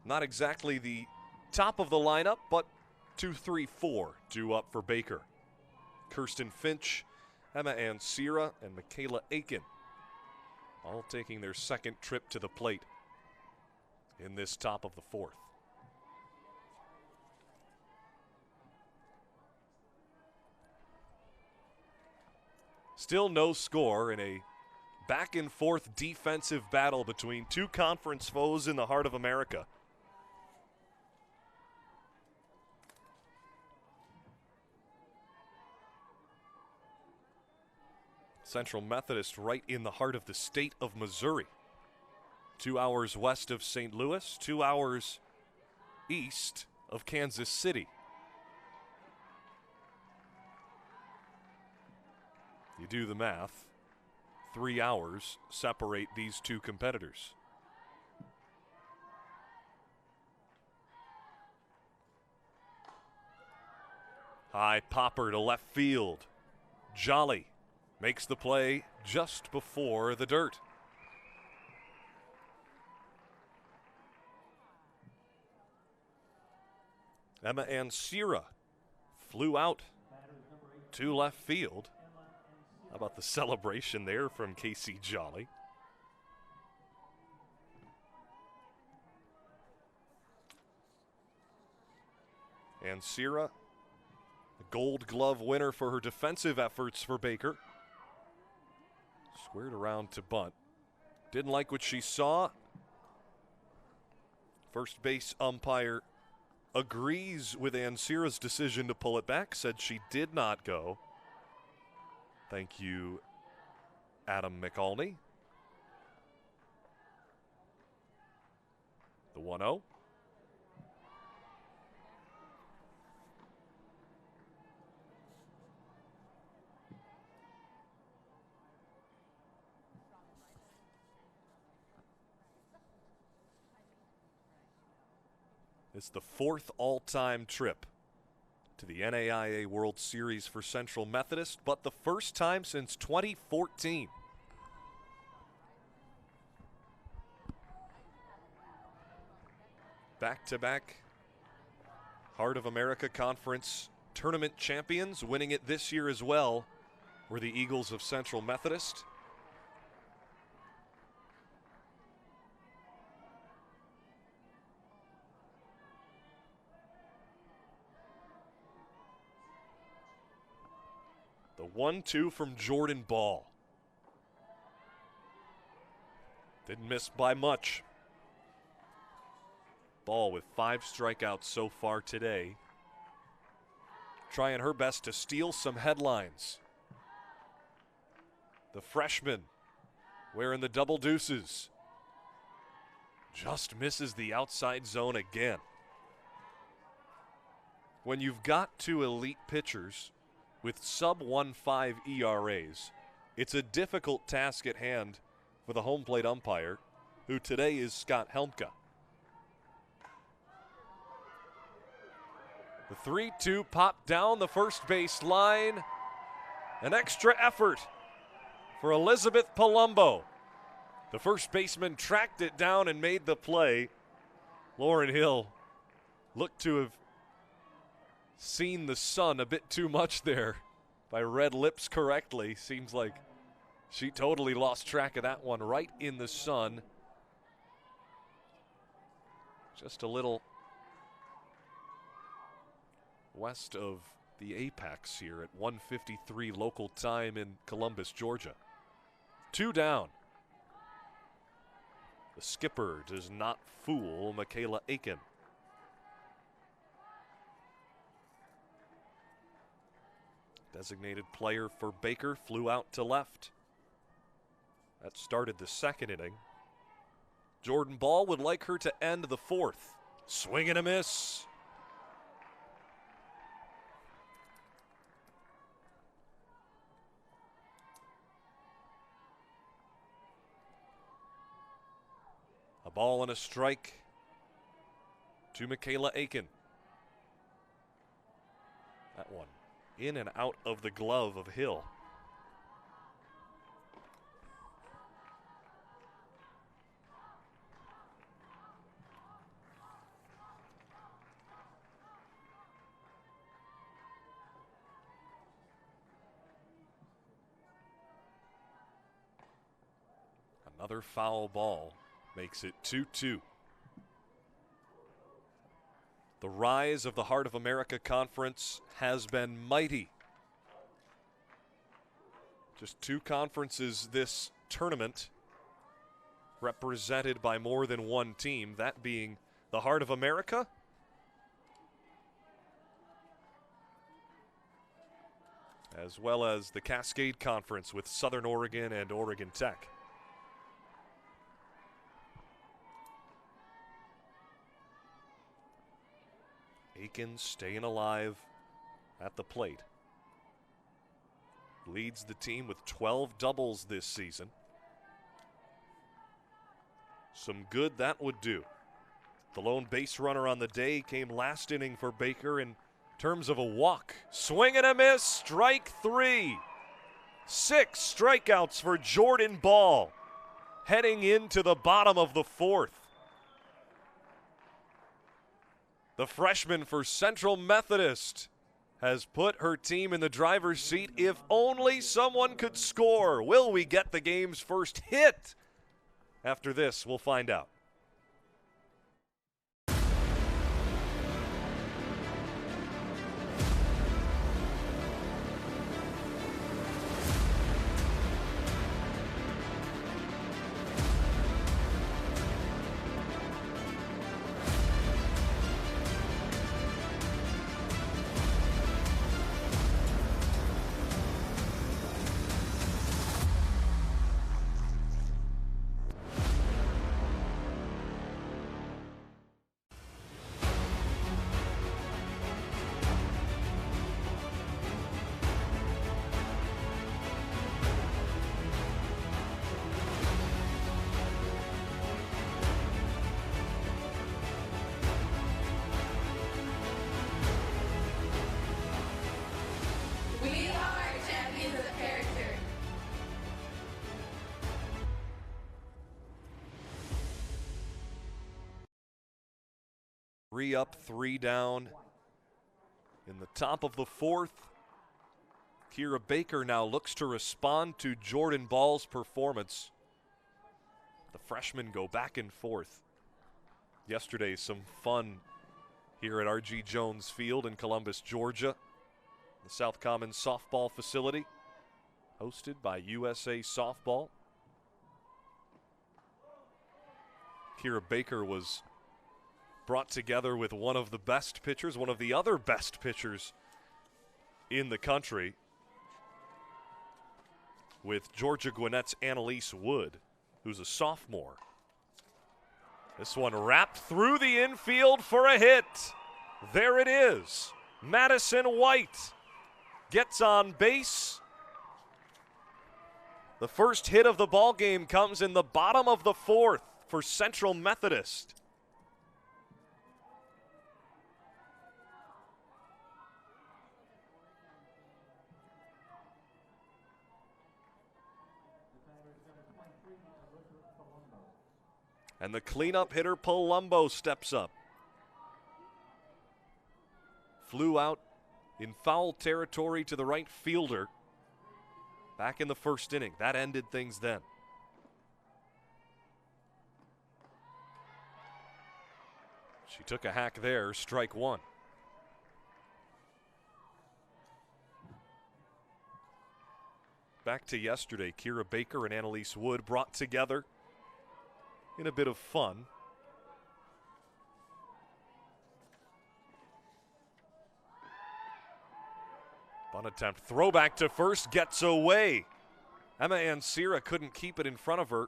Not exactly the top of the lineup, but 2, 3, 4 due up for Baker. Kirsten Finch, Emma Ansira, and Michaela Aiken all taking their second trip to the plate in this top of the fourth. Still no score in a back and forth defensive battle between two conference foes in the heart of America. Central Methodist right in the heart of the state of Missouri. 2 hours west of St. Louis, 2 hours east of Kansas City. You do the math, 3 hours separate these two competitors. High popper to left field. Jolly makes the play just before the dirt. Emma Ansira flew out to left field. How about the celebration there from Casey Jolly? Ansira, a Gold Glove winner for her defensive efforts for Baker. Squared around to bunt. Didn't like what she saw. First base umpire agrees with Ansira's decision to pull it back, said she did not go. Thank you, Adam McAulney. The 1-0. It's the fourth all-time trip to the NAIA World Series for Central Methodist, but the first time since 2014. Back-to-back Heart of America Conference tournament champions, winning it this year as well, were the Eagles of Central Methodist. The 1-2 from Jordyn Ball. Didn't miss by much. Ball with 5 strikeouts so far today. Trying her best to steal some headlines. The freshman wearing the double deuces. Just misses the outside zone again. When you've got 2 elite pitchers with sub-1.5 ERAs, it's a difficult task at hand for the home plate umpire, who today is Scott Helmka. The 3-2 pop down the first base line. An extra effort for Elizabeth Palumbo. The first baseman tracked it down and made the play. Lauren Hill looked to have seen the sun a bit too much there. If I read lips correctly, seems like she totally lost track of that one right in the sun. Just a little west of the apex here at 1:53 local time in Columbus, Georgia. 2 down. The skipper does not fool Michaela Aiken. Designated player for Baker flew out to left. That started the second inning. Jordyn Ball would like her to end the fourth. Swing and a miss. A ball and a strike to Michaela Aiken. That one in and out of the glove of Hill. Another foul ball makes it 2-2. The rise of the Heart of America Conference has been mighty. Just 2 conferences this tournament represented by more than 1 team, that being the Heart of America as well as the Cascade Conference with Southern Oregon and Oregon Tech. Aiken staying alive at the plate. Leads the team with 12 doubles this season. Some good that would do. The lone base runner on the day came last inning for Baker in terms of a walk. Swing and a miss, strike 3. 6 strikeouts for Jordyn Ball heading into the bottom of the 4th. The freshman for Central Methodist has put her team in the driver's seat. If only someone could score. Will we get the game's first hit? After this, we'll find out. 3 up, 3 down. In the top of the fourth, Kira Baker now looks to respond to Jordyn Ball's performance. The freshmen go back and forth. Yesterday, some fun here at R.G. Jones Field in Columbus, Georgia. The South Commons Softball Facility, hosted by USA Softball. Kira Baker was brought together with one of the best pitchers, one of the other best pitchers in the country, with Georgia Gwinnett's Annalise Wood, who's a sophomore. This one wrapped through the infield for a hit. There it is. Madison White gets on base. The first hit of the ball game comes in the bottom of the fourth for Central Methodist. And the cleanup hitter, Palumbo, steps up. Flew out in foul territory to the right fielder back in the first inning. That ended things then. She took a hack there, strike one. Back to yesterday, Kira Baker and Annalise Wood brought together in a bit of fun. Bunt attempt, throwback to first, gets away. Emma Ansira couldn't keep it in front of her.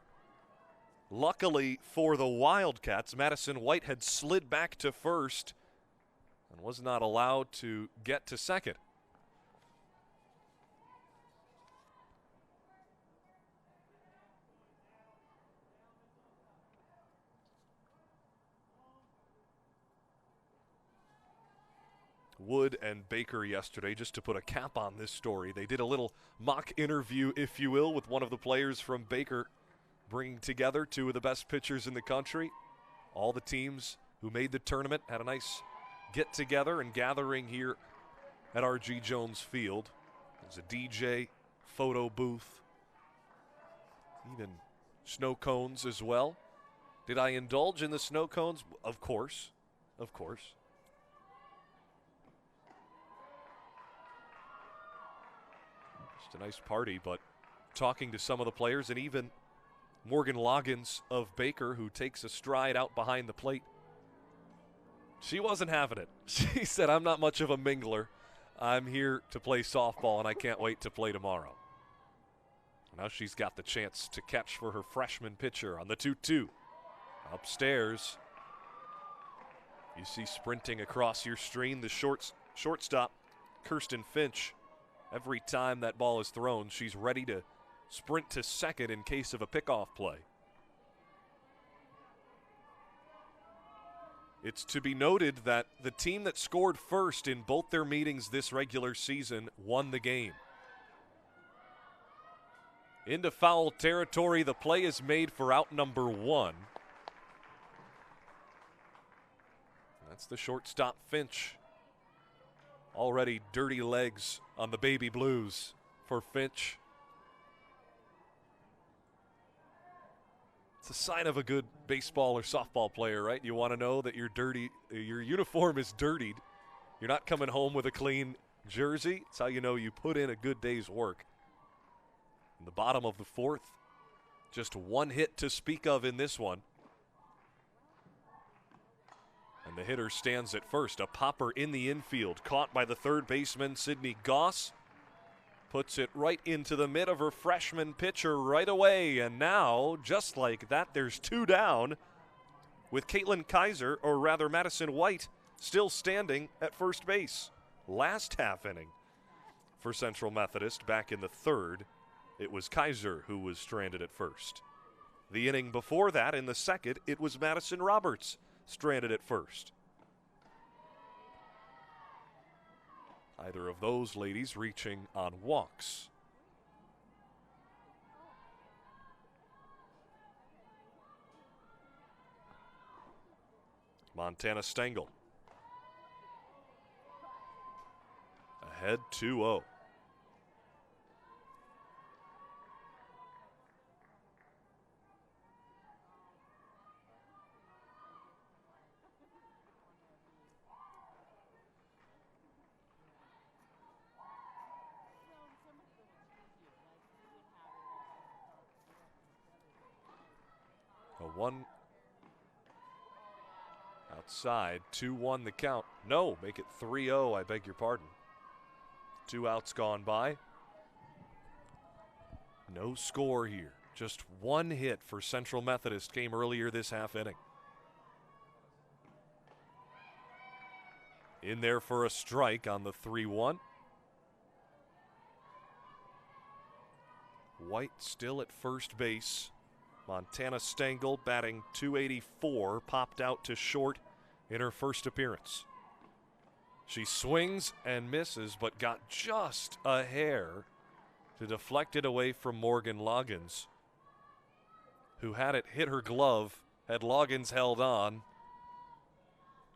Luckily for the Wildcats, Madison White had slid back to first and was not allowed to get to second. Wood and Baker yesterday, just to put a cap on this story, they did a little mock interview, if you will, with one of the players from Baker, bringing together two of the best pitchers in the country. All the teams who made the tournament had a nice get-together and gathering here at R.G. Jones Field. There's a DJ, photo booth, even snow cones as well. Did I indulge in the snow cones? Of course. Of course. Just a nice party, but talking to some of the players, and even Morgan Loggins of Baker, who takes a stride out behind the plate. She wasn't having it. She said, I'm not much of a mingler. I'm here to play softball, and I can't wait to play tomorrow. Now she's got the chance to catch for her freshman pitcher on the 2-2. Upstairs, you see sprinting across your screen the shortstop, Kirsten Finch. Every time that ball is thrown, she's ready to sprint to second in case of a pickoff play. It's to be noted that the team that scored first in both their meetings this regular season won the game. Into foul territory, the play is made for out number one. That's the shortstop, Finch. Already dirty legs on the baby blues for Finch. It's a sign of a good baseball or softball player, right? You want to know that you're dirty, your uniform is dirtied. You're not coming home with a clean jersey. It's how you know you put in a good day's work. In the bottom of the fourth, just one hit to speak of in this one. And the hitter stands at first. A popper in the infield, caught by the third baseman, Sydney Goss. Puts it right into the mid of her freshman pitcher right away. And now, just like that, there's two down with Caitlin Kaiser, or rather Madison White, still standing at first base. Last half inning for Central Methodist, back in the third, it was Kaiser who was stranded at first. The inning before that, in the second, it was Madison Roberts stranded at first. Either of those ladies reaching on walks. Montana Stengel. Ahead 2-0. A 1 outside, 2-1 the count. No, make it 3-0, I beg your pardon. 2 outs gone by. No score here. Just 1 hit for Central Methodist came earlier this half inning. In there for a strike on the 3-1. White still at first base. Montana Stengel batting .284, popped out to short in her first appearance. She swings and misses, but got just a hair to deflect it away from Morgan Loggins, who had it hit her glove. Had Loggins held on,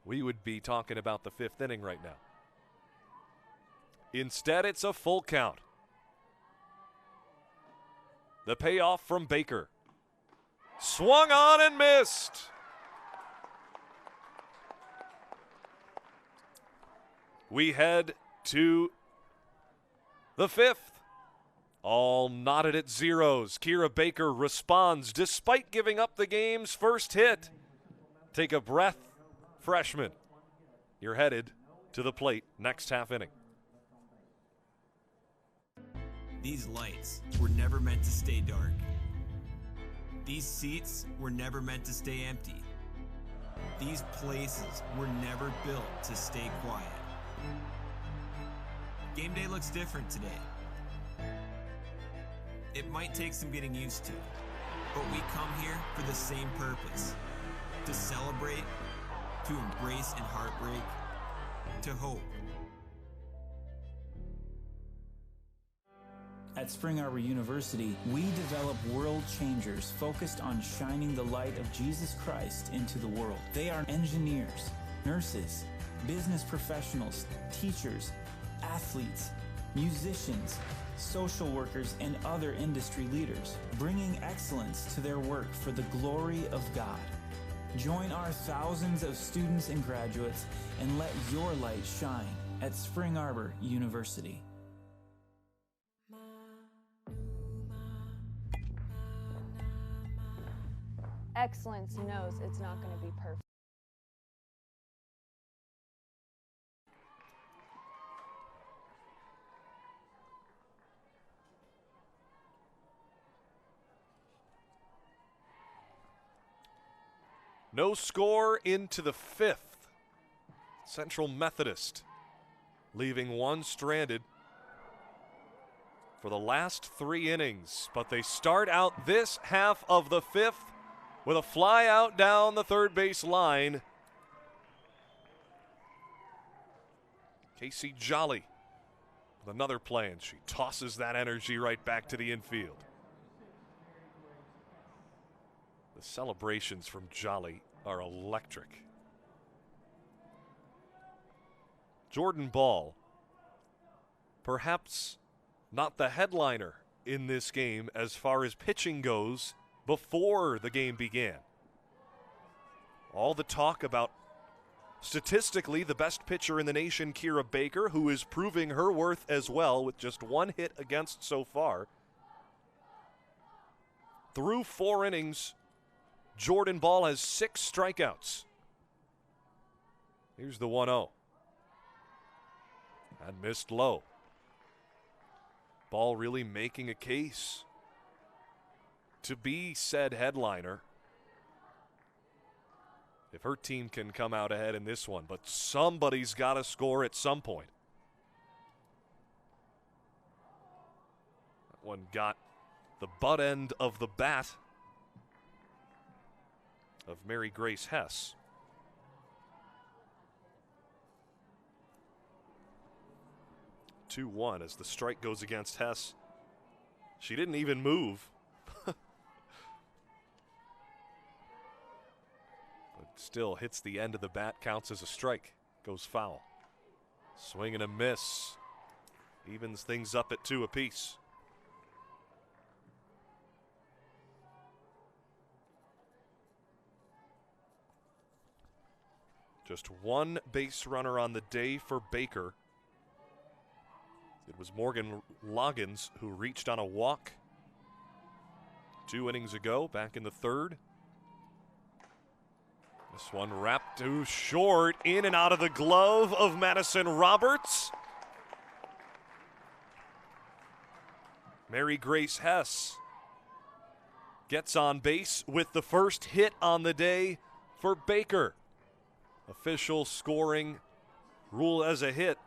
we would be talking about the 5th inning right now. Instead, it's a full count. The payoff from Baker. Swung on and missed. We head to the 5th. All knotted at zeros. Kira Baker responds despite giving up the game's first hit. Take a breath, freshman. You're headed to the plate next half inning. These lights were never meant to stay dark. These seats were never meant to stay empty. These places were never built to stay quiet. Game day looks different today. It might take some getting used to, but we come here for the same purpose: to celebrate, to embrace in heartbreak, to hope. At Spring Arbor University, we develop world changers focused on shining the light of Jesus Christ into the world. They are engineers, nurses, business professionals, teachers, athletes, musicians, social workers, and other industry leaders, bringing excellence to their work for the glory of God. Join our thousands of students and graduates and let your light shine at Spring Arbor University. Excellence knows it's not going to be perfect. No score into the 5th. Central Methodist leaving one stranded for the last 3 innings. But they start out this half of the 5th with a fly out down the third base line. Casey Jolly with another play, and she tosses that energy right back to the infield. The celebrations from Jolly are electric. Jordyn Ball, perhaps not the headliner in this game as far as pitching goes before the game began. All the talk about statistically the best pitcher in the nation, Kira Baker, who is proving her worth as well with just 1 hit against so far. Through 4 innings, Jordyn Ball has 6 strikeouts. Here's the 1-0. And missed low. Ball really making a case to be said headliner if her team can come out ahead in this one. But somebody's got to score at some point. That one got the butt end of the bat of Mary Grace Hess. (2-1) as the strike goes against Hess. She didn't even move. But Still hits the end of the bat, counts as a strike, goes foul. Swing and a miss. Evens things up at 2 apiece. Just one base runner on the day for Baker. It was Morgan Loggins who reached on a walk 2 innings ago, back in the 3rd. This one wrapped too short, in and out of the glove of Madison Roberts. Mary Grace Hess gets on base with the first hit on the day for Baker. Official scoring rule as a hit,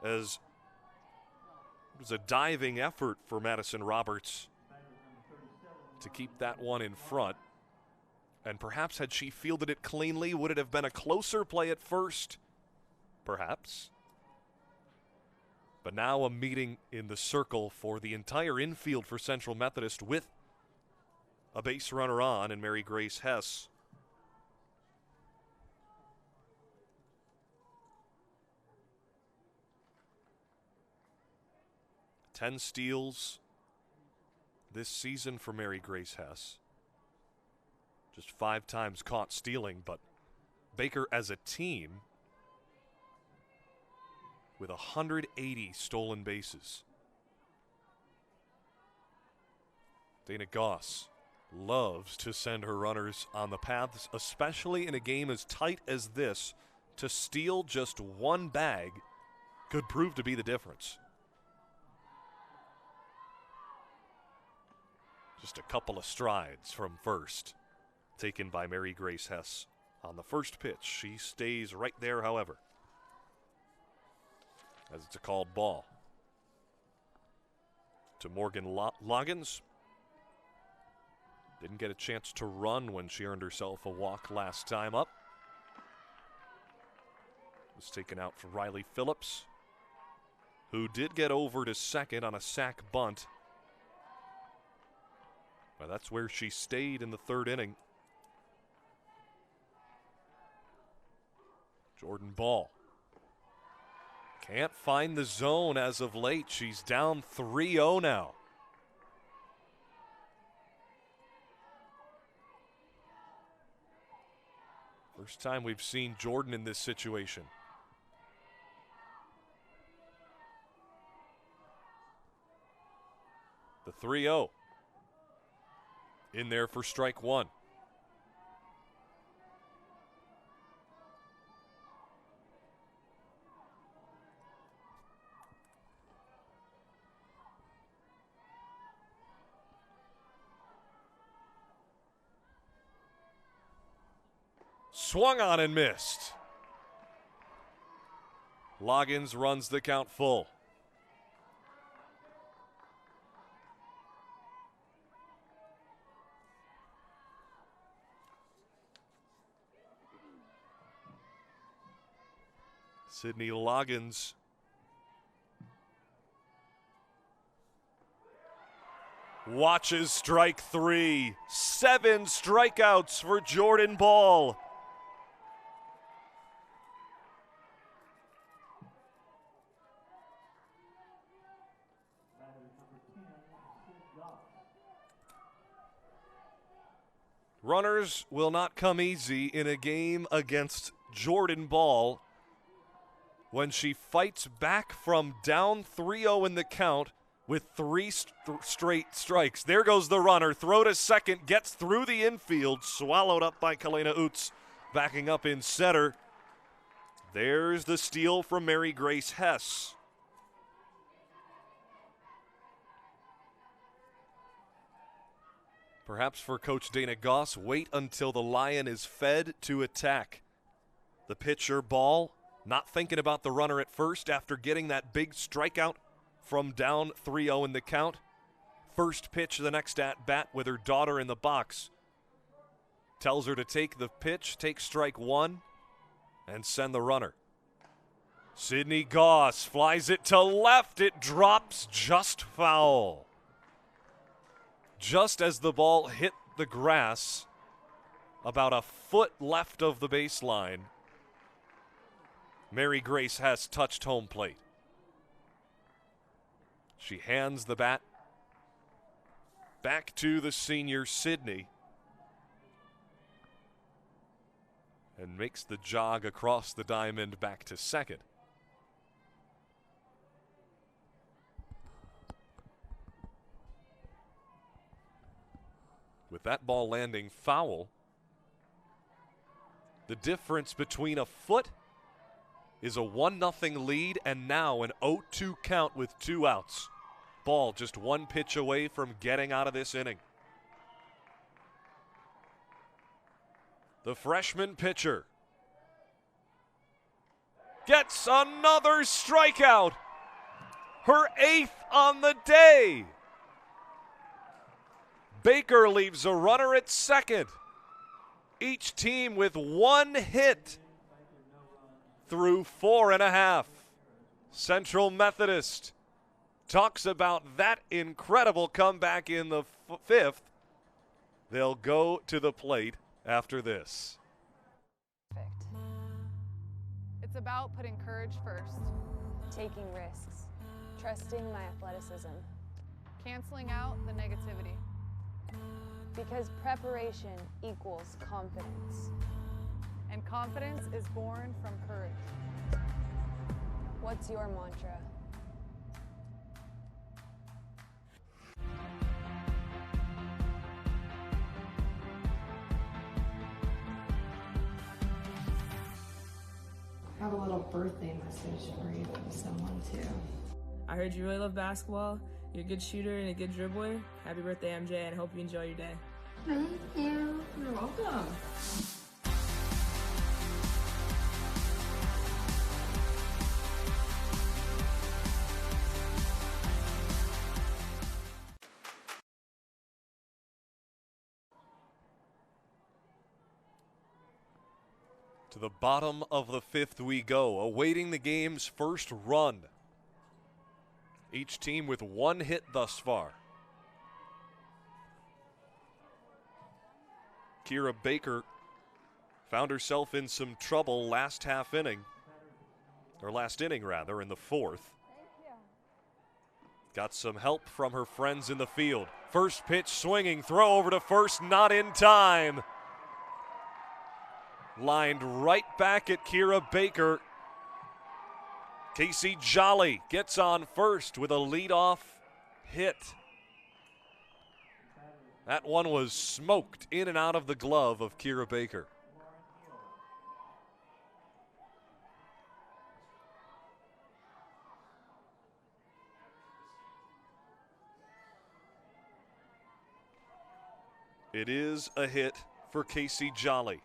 as it was a diving effort for Madison Roberts to keep that one in front. And perhaps had she fielded it cleanly, would it have been a closer play at first? Perhaps. But now a meeting in the circle for the entire infield for Central Methodist with a base runner on and Mary Grace Hess. Ten steals this season for Mary Grace Hess. Just 5 times caught stealing, but Baker as a team with 180 stolen bases. Dana Goss loves to send her runners on the paths, especially in a game as tight as this. To steal just 1 bag could prove to be the difference. Just a couple of strides from first, taken by Mary Grace Hess on the first pitch. She stays right there, however, as it's a called ball. To Morgan Loggins. Didn't get a chance to run when she earned herself a walk last time up. Was taken out for Riley Phillips, who did get over to second on a sac bunt. Well, that's where she stayed in the 3rd inning. Jordyn ball. Can't find the zone as of late. She's down 3-0 now. First time we've seen Jordyn in this situation. The 3-0. In there for strike 1. Swung on and missed. Loggins runs the count full. Sydney Loggins watches strike 3. 7 strikeouts for Jordyn Ball. Runners will not come easy in a game against Jordyn Ball when she fights back from down 3-0 in the count with 3 straight strikes. There goes the runner. Throw to second. Gets through the infield. Swallowed up by Kalena Utz. Backing up in center. There's the steal from Mary Grace Hess. Perhaps for Coach Dana Goss, wait until the Lion is fed to attack. The pitcher ball, not thinking about the runner at first after getting that big strikeout from down 3-0 in the count. First pitch of the next at-bat with her daughter in the box. Tells her to take the pitch, take strike 1, and send the runner. Sydney Goss flies it to left. It drops just foul. Just as the ball hit the grass, About a foot left of the baseline. Mary Grace has touched home plate. She hands the bat back to the senior Sydney and makes the jog across the diamond back to second. With that ball landing foul, the difference between a foot is a 1-0 lead and now an 0-2 count with 2 outs. Ball just 1 pitch away from getting out of this inning. The freshman pitcher gets another strikeout. Her 8th on the day. Baker leaves a runner at second. Each team with 1 hit through 4.5. Central Methodist talks about that incredible comeback in the 5th. They'll go to the plate after this. It's about putting courage first. Taking risks. Trusting my athleticism. Canceling out the negativity. Because preparation equals confidence. And confidence is born from courage. What's your mantra? I have a little birthday message for you from someone too. I heard you really love basketball. You're a good shooter and a good dribbler. Happy birthday, MJ, and I hope you enjoy your day. Thank you. You're welcome. To the bottom of the 5th we go, awaiting the game's first run. Each team with 1 hit thus far. Kira Baker found herself in some trouble last inning rather, in the 4th. Got some help from her friends in the field. First pitch swinging, throw over to first, not in time. Lined right back at Kira Baker. Casey Jolly gets on first with a leadoff hit. That one was smoked in and out of the glove of Kira Baker. It is a hit for Casey Jolly.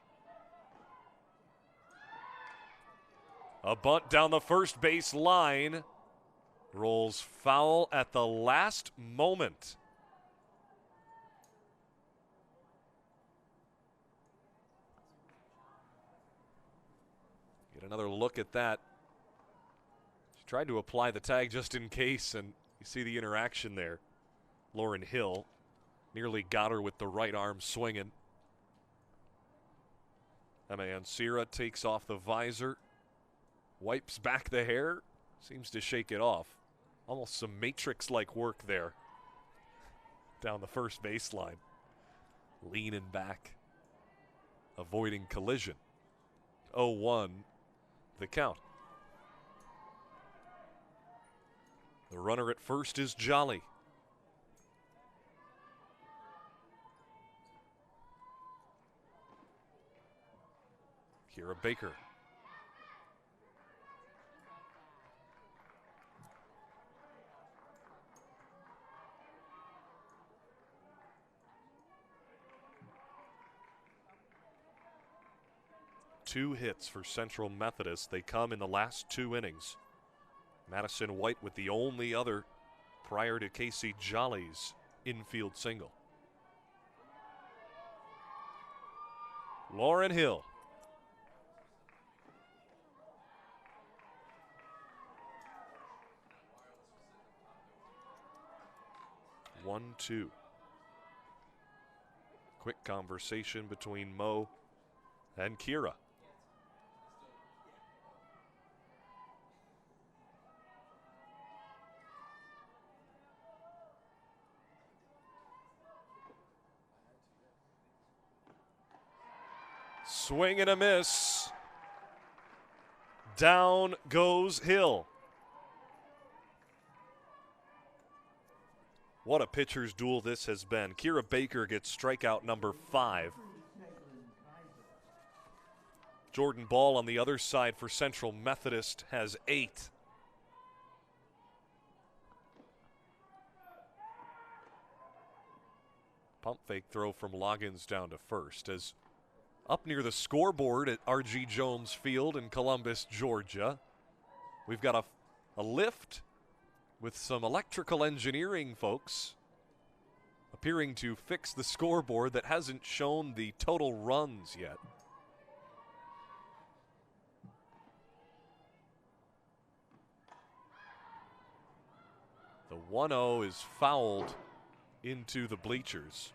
A bunt down the first base line. Rolls foul at the last moment. Get another look at that. She tried to apply the tag just in case, and you see the interaction there. Lauren Hill nearly got her with the right arm swinging. Emma Ansira takes off the visor. Wipes back the hair, seems to shake it off. Almost some Matrix-like work there down the first baseline. Leaning back, avoiding collision. 0-1 the count. The runner at first is Jolly. Kira Baker. Two hits for Central Methodist. They come in the last 2 innings. Madison White with the only other prior to Casey Jolly's infield single. Lauren Hill. One, two. Quick conversation between Mo and Kira. Swing and a miss. Down goes Hill. What a pitcher's duel this has been. Kira Baker gets strikeout number 5. Jordyn Ball on the other side for Central Methodist has 8. Pump fake throw from Loggins down to first. As up near the scoreboard at R.G. Jones Field in Columbus, Georgia, we've got a lift with some electrical engineering folks appearing to fix the scoreboard that hasn't shown the total runs yet. The 1-0 is fouled into the bleachers.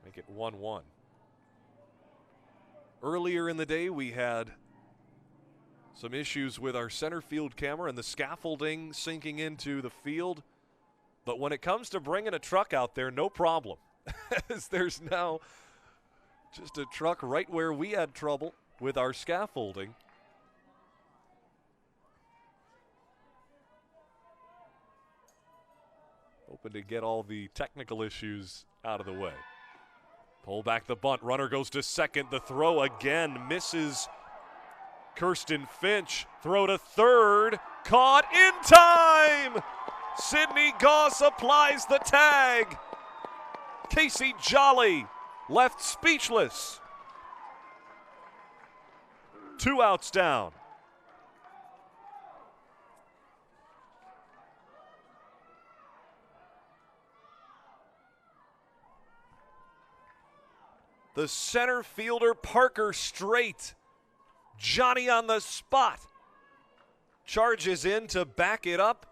Make it 1-1. Earlier in the day, we had some issues with our center field camera and the scaffolding sinking into the field. But when it comes to bringing a truck out there, no problem. As there's now just a truck right where we had trouble with our scaffolding. Hoping to get all the technical issues out of the way. Pull back the bunt. Runner goes to second. The throw again misses Kirsten Finch. Throw to third. Caught in time. Sydney Goss applies the tag. Casey Jolly left speechless. 2 outs down. The center fielder, Parker Straight, Johnny on the spot, charges in to back it up.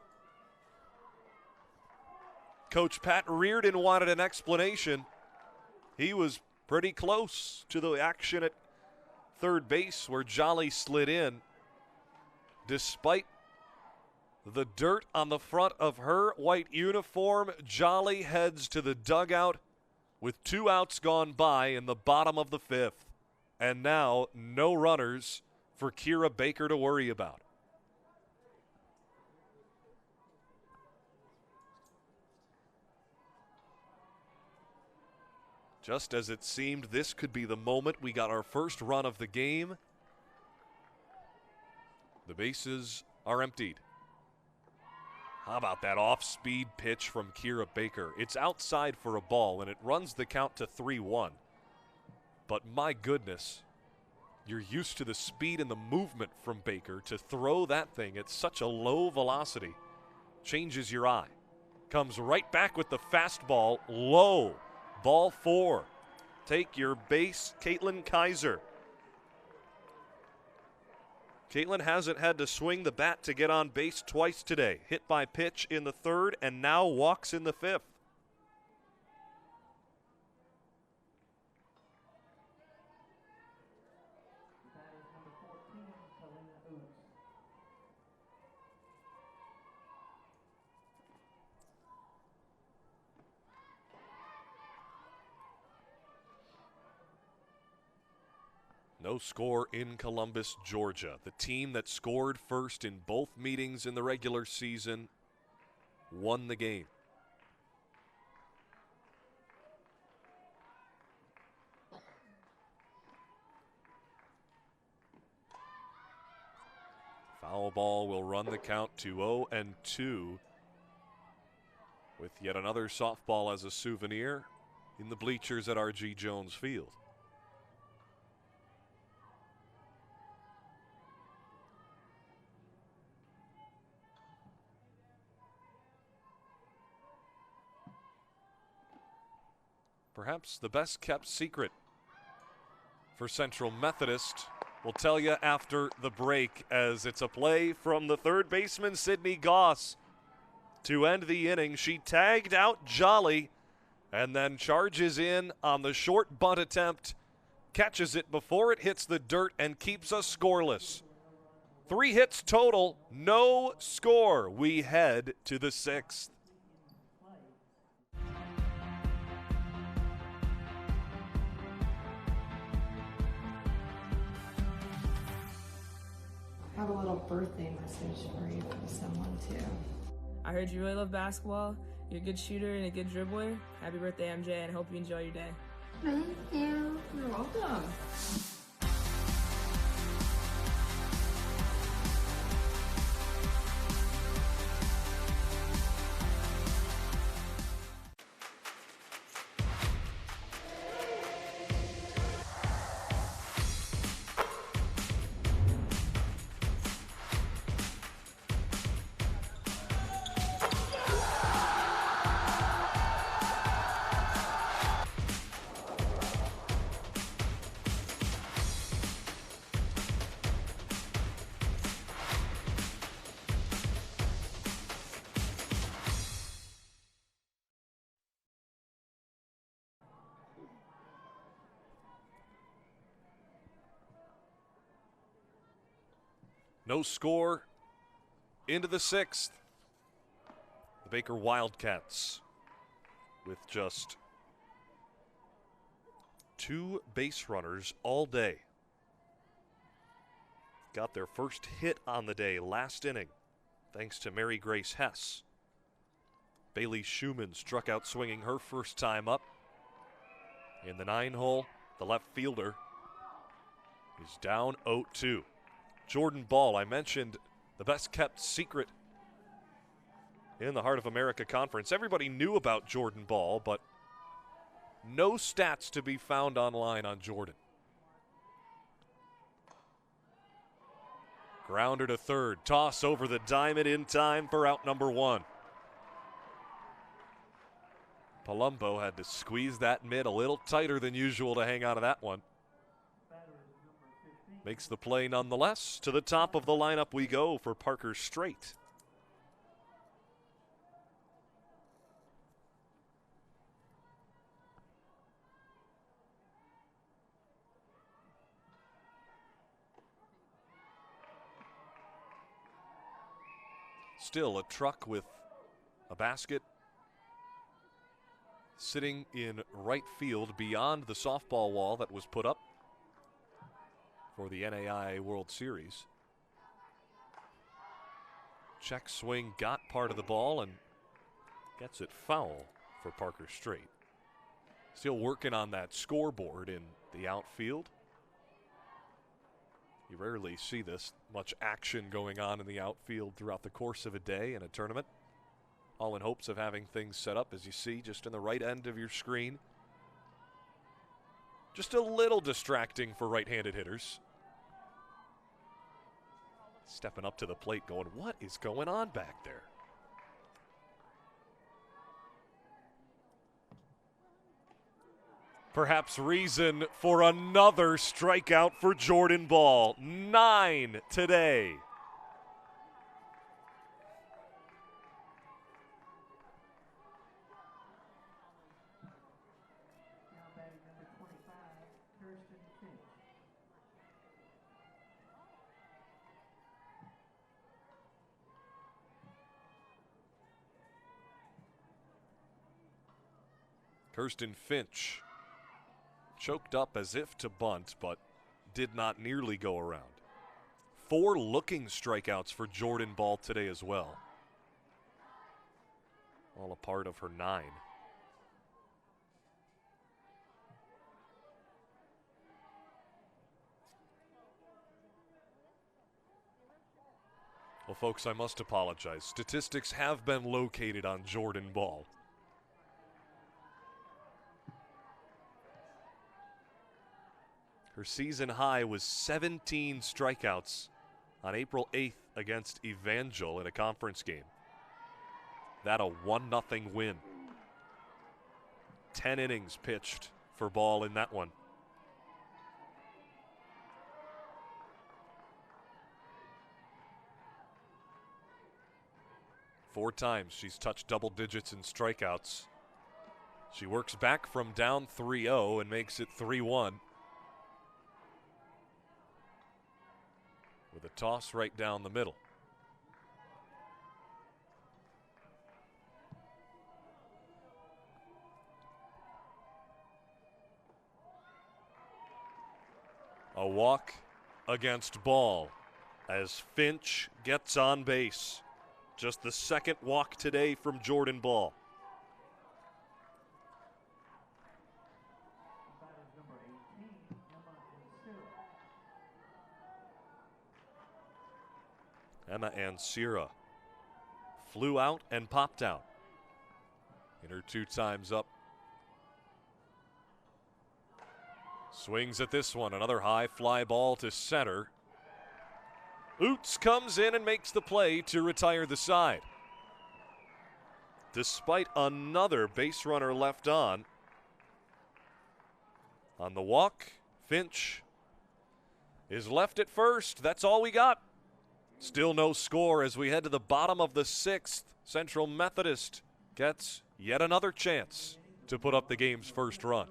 Coach Pat Reardon wanted an explanation. He was pretty close to the action at third base where Jolly slid in. Despite the dirt on the front of her white uniform, Jolly heads to the dugout with 2 outs gone by in the bottom of the 5th. And now no runners for Kira Baker to worry about. Just as it seemed this could be the moment we got our first run of the game, the bases are emptied. How about that off-speed pitch from Kira Baker? It's outside for a ball, and it runs the count to 3-1. But my goodness, you're used to the speed and the movement from Baker. To throw that thing at such a low velocity changes your eye. Comes right back with the fastball, low. Ball 4. Take your base, Caitlin Kaiser. Caitlin hasn't had to swing the bat to get on base twice today. Hit by pitch in the 3rd and now walks in the 5th. No score in Columbus, Georgia. The team that scored first in both meetings in the regular season won the game. Foul ball will run the count to 0-2 with yet another softball as a souvenir in the bleachers at R.G. Jones Field. Perhaps the best kept secret for Central Methodist. We'll tell you after the break, as it's a play from the third baseman, Sydney Goss, to end the inning. She tagged out Jolly and then charges in on the short bunt attempt, catches it before it hits the dirt, and keeps us scoreless. 3 hits total, no score. We head to the 6th. I have a little birthday message for you from someone too. I heard you really love basketball. You're a good shooter and a good dribbler. Happy birthday, MJ, and I hope you enjoy your day. Thank you. You're welcome. No score into the 6th. The Baker Wildcats with just 2 base runners all day. Got their first hit on the day last inning, thanks to Mary Grace Hess. Bailey Schumann struck out swinging her first time up. In the 9-hole, the left fielder is down 0-2. Jordyn Ball, I mentioned the best kept secret in the Heart of America Conference. Everybody knew about Jordyn Ball, but no stats to be found online on Jordyn. Grounder to third, toss over the diamond in time for out number 1. Palumbo had to squeeze that mid a little tighter than usual to hang out of that one. Makes the play nonetheless. To the top of the lineup we go for Parker Straight. Still a truck with a basket sitting in right field beyond the softball wall that was put up for the NAIA World Series. Check swing, got part of the ball and gets it foul for Parker Straight. Still working on that scoreboard in the outfield. You rarely see this much action going on in the outfield throughout the course of a day in a tournament. All in hopes of having things set up, as you see, just in the right end of your screen. Just a little distracting for right-handed hitters. Stepping up to the plate going, what is going on back there? Perhaps reason for another strikeout for Jordyn Ball. 9 today. Kirsten Finch choked up as if to bunt, but did not nearly go around. 4 looking strikeouts for Jordyn Ball today as well. All a part of her 9. Well, folks, I must apologize. Statistics have been located on Jordyn Ball. Her season high was 17 strikeouts on April 8th against Evangel in a conference game. That a 1-0 win. 10 innings pitched for Ball in that one. Four times she's touched double digits in strikeouts. She works back from down 3-0 and makes it 3-1. With a toss right down the middle. A walk against ball as Finch gets on base. Just the second walk today from Jordyn Ball. Emma Ansira flew out and popped out in her 2 times up. Swings at this one, another high fly ball to center. Oots comes in and makes the play to retire the side. Despite another base runner left on the walk, Finch is left at first. That's all we got. Still no score as we head to the bottom of the 6th. Central Methodist gets yet another chance to put up the game's first run.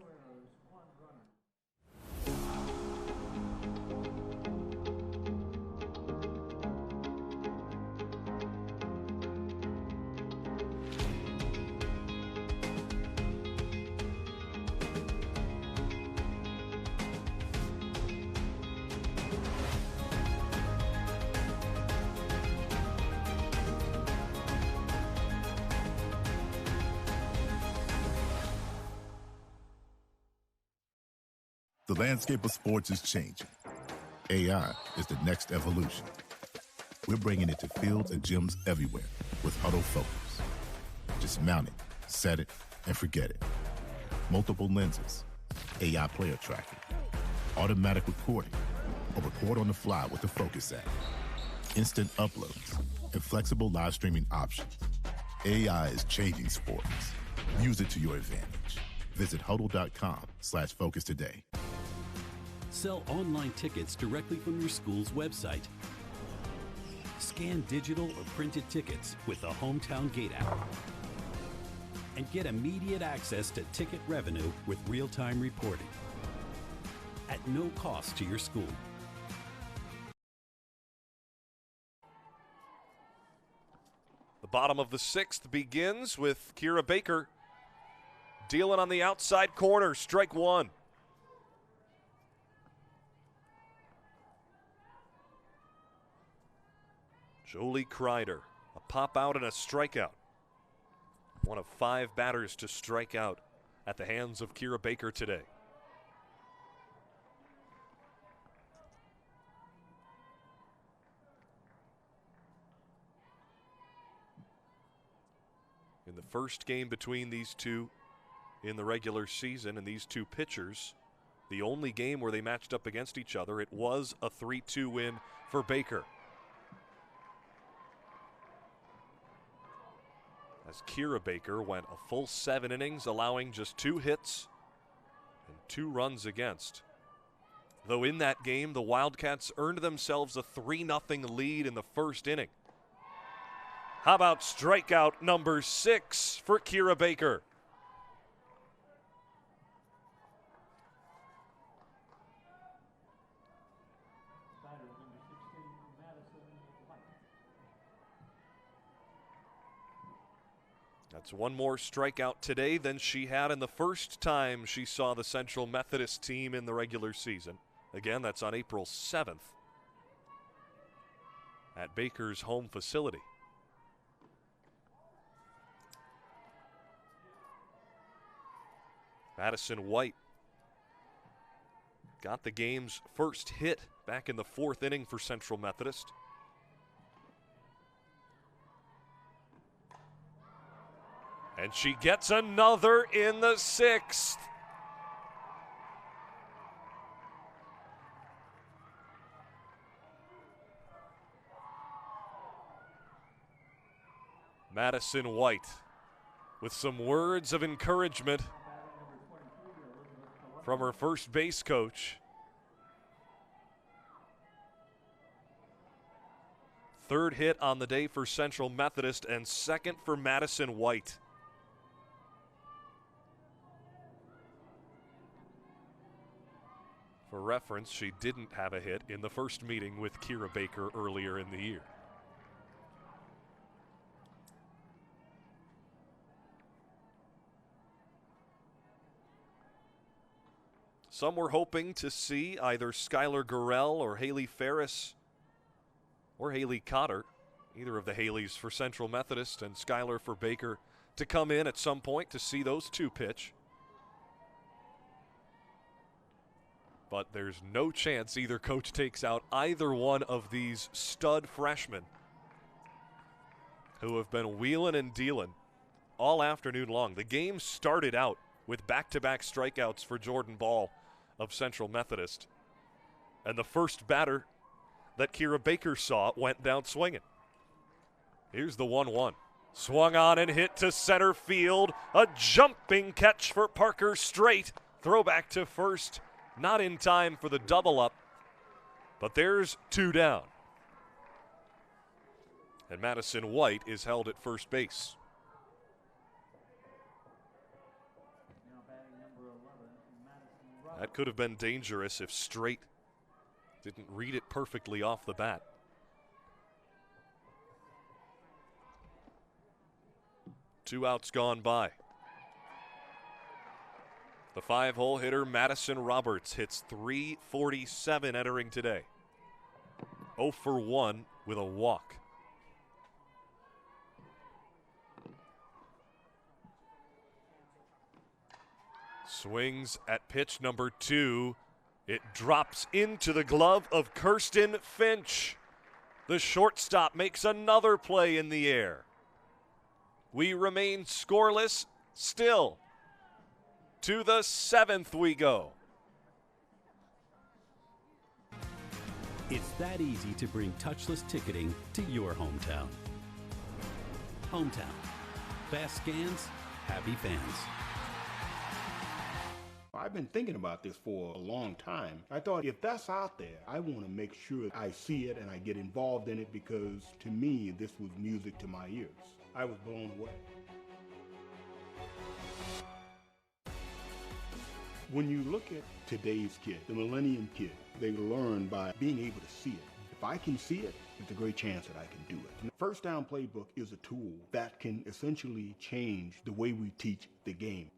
The landscape of sports is changing. AI is the next evolution. We're bringing it to fields and gyms everywhere with Huddle Focus. Just mount it, set it, and forget it. Multiple lenses, AI player tracking, automatic recording, or record on the fly with the Focus app, instant uploads, and flexible live streaming options. AI is changing sports. Use it to your advantage. Visit huddle.com/focus today. Sell online tickets directly from your school's website. Scan digital or printed tickets with the Hometown Gate app. And get immediate access to ticket revenue with real-time reporting. At no cost to your school. The bottom of the 6th begins with Kira Baker dealing on the outside corner, strike 1. Jolie Kreider, a pop out and a strikeout. One of 5 batters to strike out at the hands of Kira Baker today. In the first game between these two in the regular season and these two pitchers, the only game where they matched up against each other, it was a 3-2 win for Baker. As Kira Baker went a full 7 innings, allowing just 2 hits and 2 runs against. Though in that game, the Wildcats earned themselves a 3-0 lead in the first inning. How about strikeout number 6 for Kira Baker? That's one more strikeout today than she had in the first time she saw the Central Methodist team in the regular season. Again, that's on April 7th at Baker's home facility. Madison White got the game's first hit back in the 4th inning for Central Methodist. And she gets another in the 6th. Madison White with some words of encouragement from her first base coach. 3rd hit on the day for Central Methodist and 2nd for Madison White. reference, she didn't have a hit in the first meeting with Kira Baker earlier in the year. Some were hoping to see either Skylar Gurrell or Haley Ferris or Haley Cotter, either of the Haleys for Central Methodist and Skylar for Baker, to come in at some point to see those two pitch. But there's no chance either coach takes out either one of these stud freshmen who have been wheeling and dealing all afternoon long. The game started out with back-to-back strikeouts for Jordyn Ball of Central Methodist. And the first batter that Kira Baker saw went down swinging. Here's the 1-1. Swung on and hit to center field. A jumping catch for Parker Straight. Throw back to first. Not in time for the double up. But there's two down. And Madison White is held at first base. That could have been dangerous if Straight didn't read it perfectly off the bat. Two outs gone by. The 5-hole hitter Madison Roberts hits .347 entering today. 0 for 1 with a walk. Swings at pitch number 2. It drops into the glove of Kirsten Finch. The shortstop makes another play in the air. We remain scoreless still. To the 7th we go. It's that easy to bring touchless ticketing to your hometown. Hometown. Fast scans, happy fans. I've been thinking about this for a long time. I thought if that's out there, I want to make sure I see it and I get involved in it, because to me, this was music to my ears. I was blown away. When you look at today's kid, the millennium kid, they learn by being able to see it. If I can see it, there's a great chance that I can do it. And the First Down Playbook is a tool that can essentially change the way we teach the game.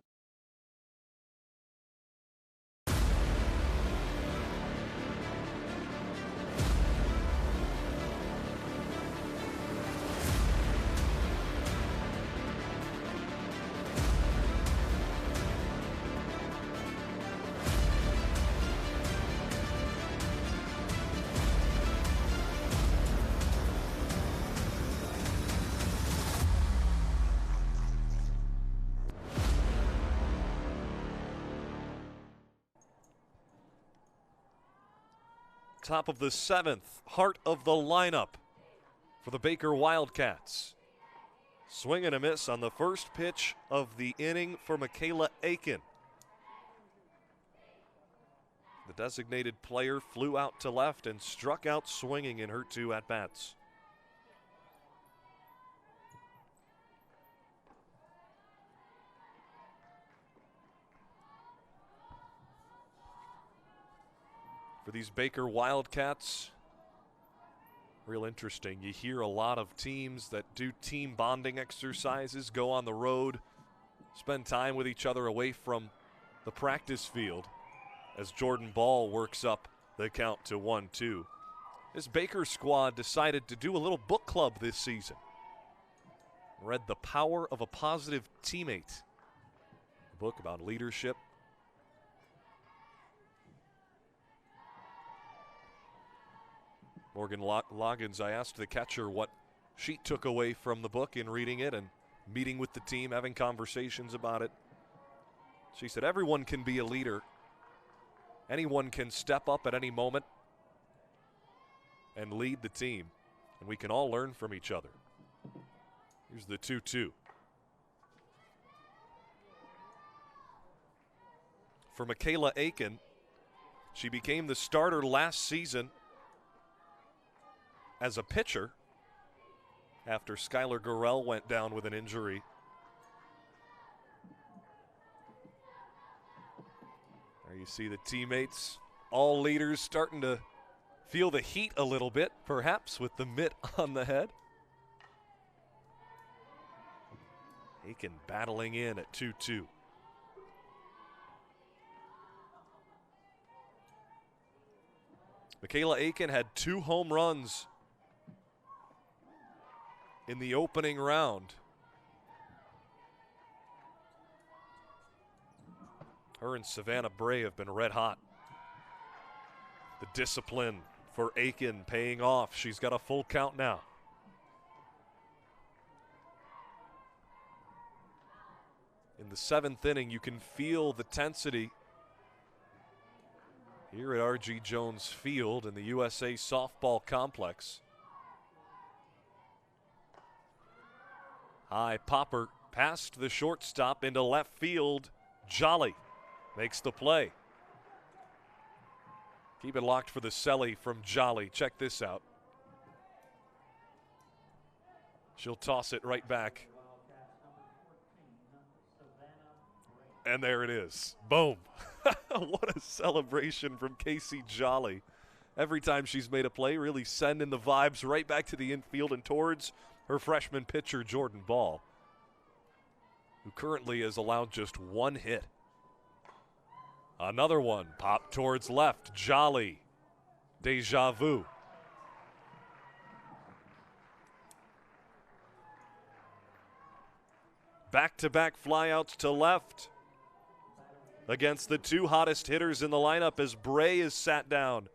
Top of the 7th, heart of the lineup for the Baker Wildcats. Swing and a miss on the first pitch of the inning for Michaela Aiken. The designated player flew out to left and struck out swinging in her 2 at-bats. For these Baker Wildcats, real interesting. You hear a lot of teams that do team bonding exercises, go on the road, spend time with each other away from the practice field as Jordyn Ball works up the count to 1-2. This Baker squad decided to do a little book club this season. Read The Power of a Positive Teammate, a book about leadership. Morgan Loggins, I asked the catcher what she took away from the book in reading it and meeting with the team, having conversations about it. She said, everyone can be a leader. Anyone can step up at any moment and lead the team, and we can all learn from each other. Here's the 2-2. For Michaela Aiken, she became the starter last season as a pitcher after Skylar Gurrell went down with an injury. There you see the teammates all leaders starting to feel the heat a little bit, perhaps with the mitt on the head. Aiken battling in at 2-2. Michaela Aiken had 2 home runs in the opening round. Her and Savannah Bray have been red hot. The discipline for Aiken paying off. She's got a full count now. In the 7th inning, you can feel the tensity here at R.G. Jones Field in the USA Softball Complex. High popper past the shortstop into left field. Jolly makes the play. Keep it locked for the celly from Jolly. Check this out. She'll toss it right back. And there it is. Boom. What a celebration from Casey Jolly. Every time she's made a play, really sending the vibes right back to the infield and towards her freshman pitcher, Jordyn Ball, who currently has allowed just 1 hit. Another one, pop towards left. Jolly. Deja vu. Back-to-back flyouts to left against the 2 hottest hitters in the lineup as Bray is sat down.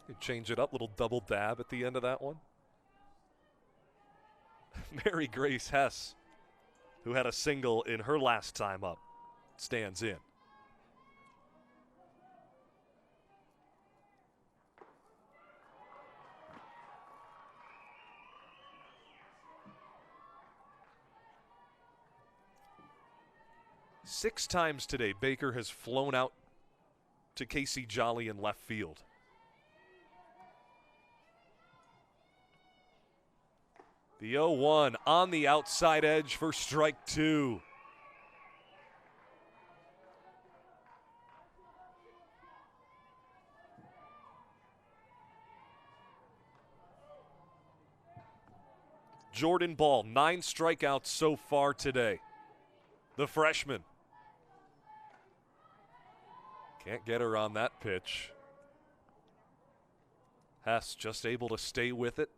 Could change it up, little double dab at the end of that one. Mary Grace Hess, who had a single in her last time up, stands in. Six times today, Baker has flown out to Casey Jolly in left field. The 0-1 on the outside edge for strike 2. Jordyn Ball, 9 strikeouts so far today. The freshman. Can't get her on that pitch. Hess just able to stay with it,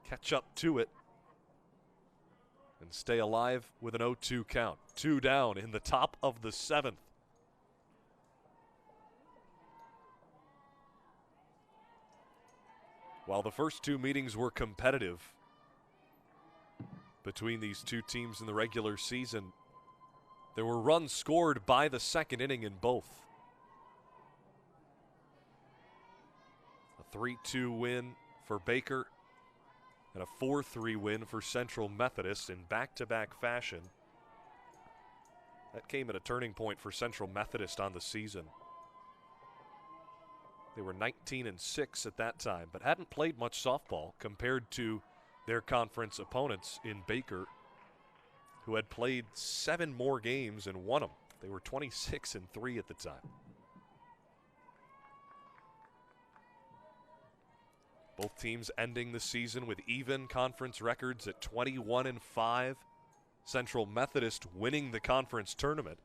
catch up to it, and stay alive with an 0-2 count. 2 down in the top of the 7th. While the first 2 meetings were competitive between these 2 teams in the regular season, there were runs scored by the 2nd inning in both. A 3-2 win for Baker and a 4-3 win for Central Methodist in back-to-back fashion. That came at a turning point for Central Methodist on the season. They were 19-6 at that time, but hadn't played much softball compared to their conference opponents in Baker, who had played 7 more games and won them. They were 26-3 at the time. Both teams ending the season with even conference records at 21-5. Central Methodist winning the conference tournament.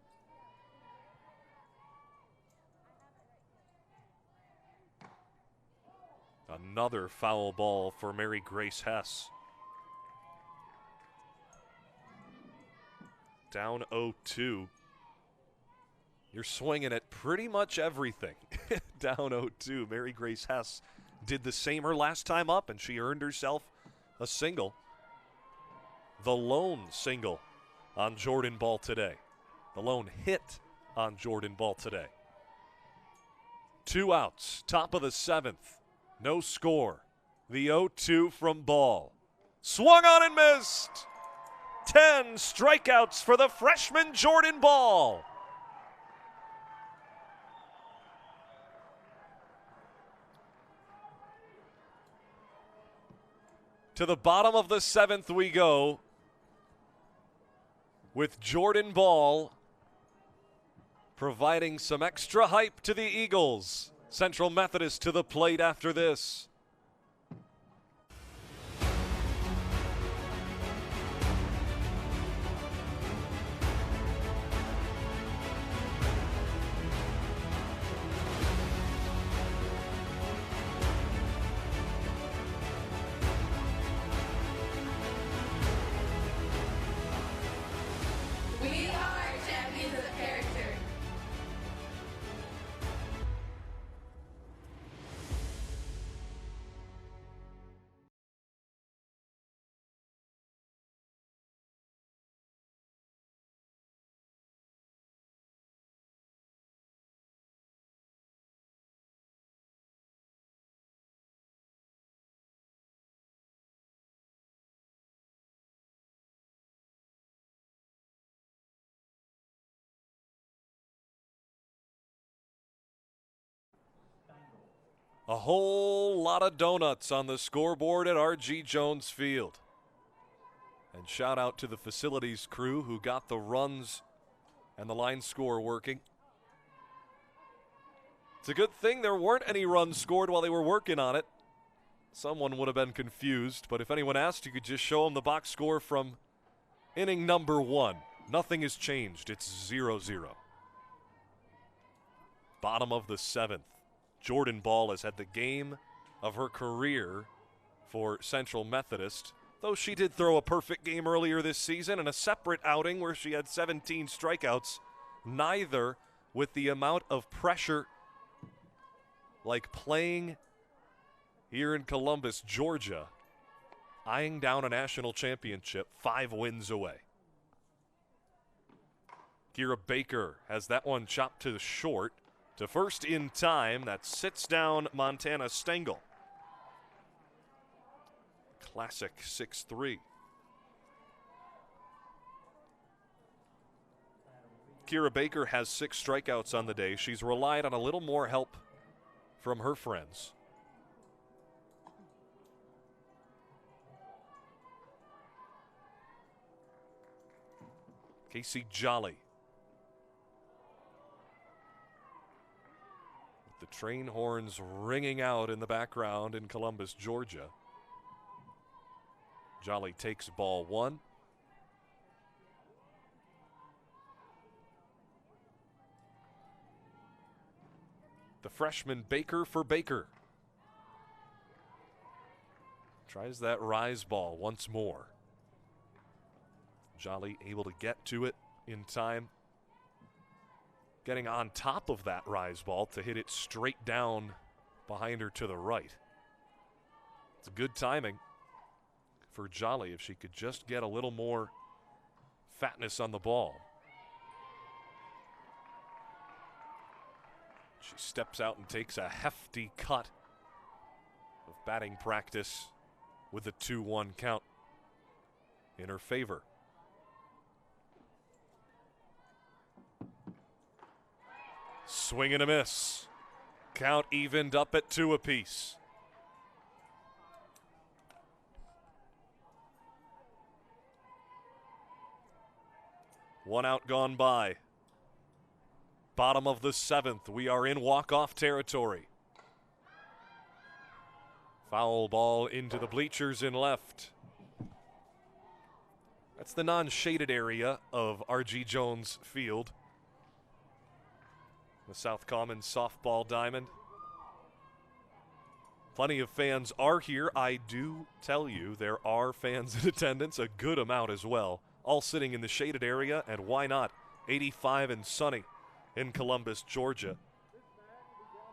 Another foul ball for Mary Grace Hess. Down 0-2. You're swinging at pretty much everything. Down 0-2. Mary Grace Hess did the same her last time up, and she earned herself a single. The lone single on Jordyn Ball today. The lone hit on Jordyn Ball today. 2 outs, top of the 7th. No score. The 0-2 from Ball. Swung on and missed. 10 strikeouts for the freshman Jordyn Ball. To the bottom of the 7th we go with Jordyn Ball providing some extra hype to the Eagles. Central Methodist to the plate after this. We are champions of character. A whole lot of donuts on the scoreboard at R.G. Jones Field. And shout out to the facilities crew who got the runs and the line score working. It's a good thing there weren't any runs scored while they were working on it. Someone would have been confused, but if anyone asked, you could just show them the box score from inning number 1. Nothing has changed. It's 0-0. Bottom of the 7th. Jordyn Ball has had the game of her career for Central Methodist, though she did throw a perfect game earlier this season in a separate outing where she had 17 strikeouts, neither with the amount of pressure like playing here in Columbus, Georgia, eyeing down a national championship 5 wins away. Kira Baker has that one chopped to the short. To first in time, that sits down Montana Stengel. Classic 6-3. Kira Baker has 6 strikeouts on the day. She's relied on a little more help from her friends. Casey Jolly. The train horns ringing out in the background in Columbus, Georgia. Jolly takes ball 1. The freshman Baker for Baker. Tries that rise ball once more. Jolly able to get to it in time. Getting on top of that rise ball to hit it straight down behind her to the right. It's good timing for Jolly if she could just get a little more fatness on the ball. She steps out and takes a hefty cut of batting practice with a 2-1 count in her favor. Swing and a miss. Count evened up at 2 apiece. One out gone by. Bottom of the 7th. We are in walk-off territory. Foul ball into the bleachers in left. That's the non-shaded area of R.G. Jones Field. The South Common softball diamond. Plenty of fans are here. I do tell you there are fans in attendance, a good amount as well, all sitting in the shaded area, and why not? 85 and sunny in Columbus, Georgia.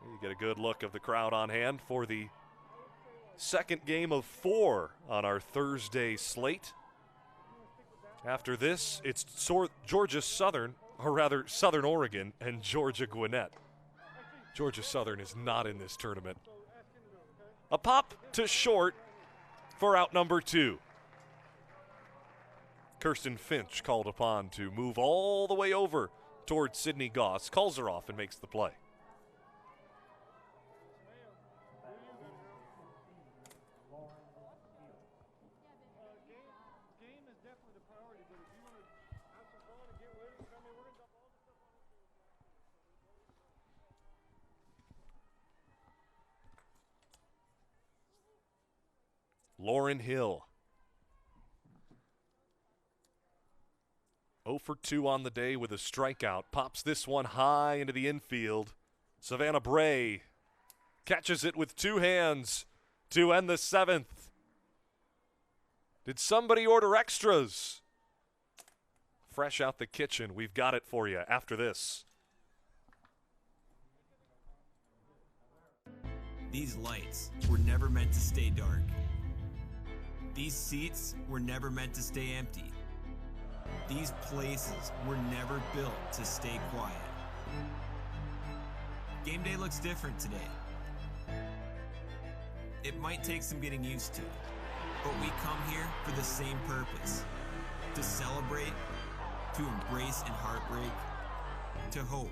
You get a good look of the crowd on hand for the second game of 4 on our Thursday slate. After this, it's Georgia Southern, or rather Southern Oregon, and Georgia Gwinnett. Georgia Southern is not in this tournament. A pop to short for out number 2. Kirsten Finch called upon to move all the way over towards Sydney Goss, calls her off and makes the play. Lauren Hill. 0 for 2 on the day with a strikeout. Pops this one high into the infield. Savannah Bray catches it with two hands to end the seventh. Did somebody order extras? Fresh out the kitchen. We've got it for you after this. These lights were never meant to stay dark. These seats were never meant to stay empty. These places were never built to stay quiet. Game day looks different today. It might take some getting used to, but we come here for the same purpose: to celebrate, to embrace and heartbreak, to hope.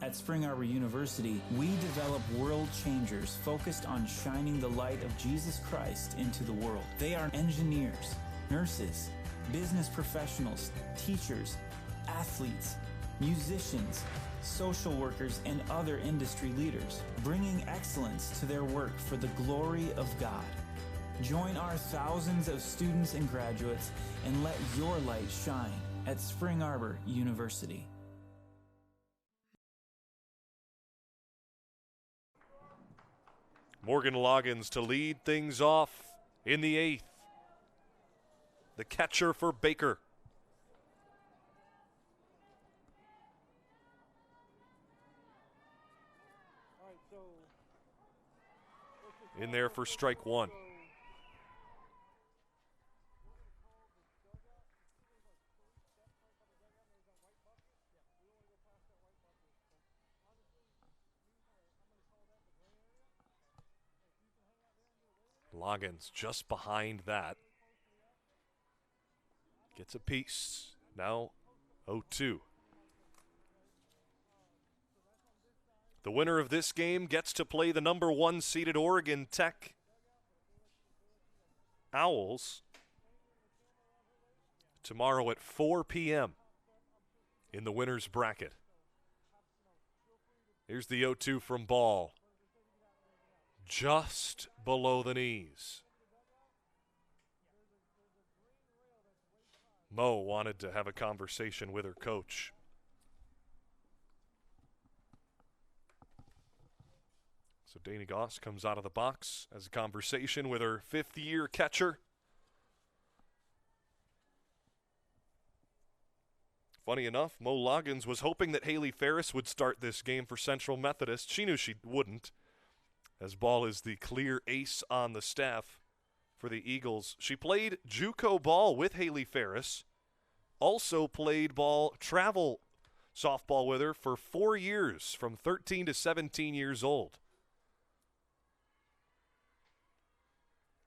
At Spring Arbor University, we develop world changers focused on shining the light of Jesus Christ into the world. They are engineers, nurses, business professionals, teachers, athletes, musicians, social workers, and other industry leaders, bringing excellence to their work for the glory of God. Join our thousands of students and graduates and let your light shine at Spring Arbor University. Morgan Loggins to lead things off in the eighth. The catcher for Baker. In there for strike one. Loggins just behind that. Gets a piece. Now 0-2. The winner of this game gets to play the number 1 seeded Oregon Tech Owls tomorrow at 4 p.m. in the winner's bracket. Here's the 0-2 from Ball. Just below the knees. Mo wanted to have a conversation with her coach. So Dana Goss comes out of the box, has a conversation with her fifth-year catcher. Funny enough, Mo Loggins was hoping that Haley Ferris would start this game for Central Methodist. She knew she wouldn't, as Ball is the clear ace on the staff for the Eagles. She played JUCO ball with Haley Ferris, also played ball travel softball with her for 4 years, from 13 to 17 years old.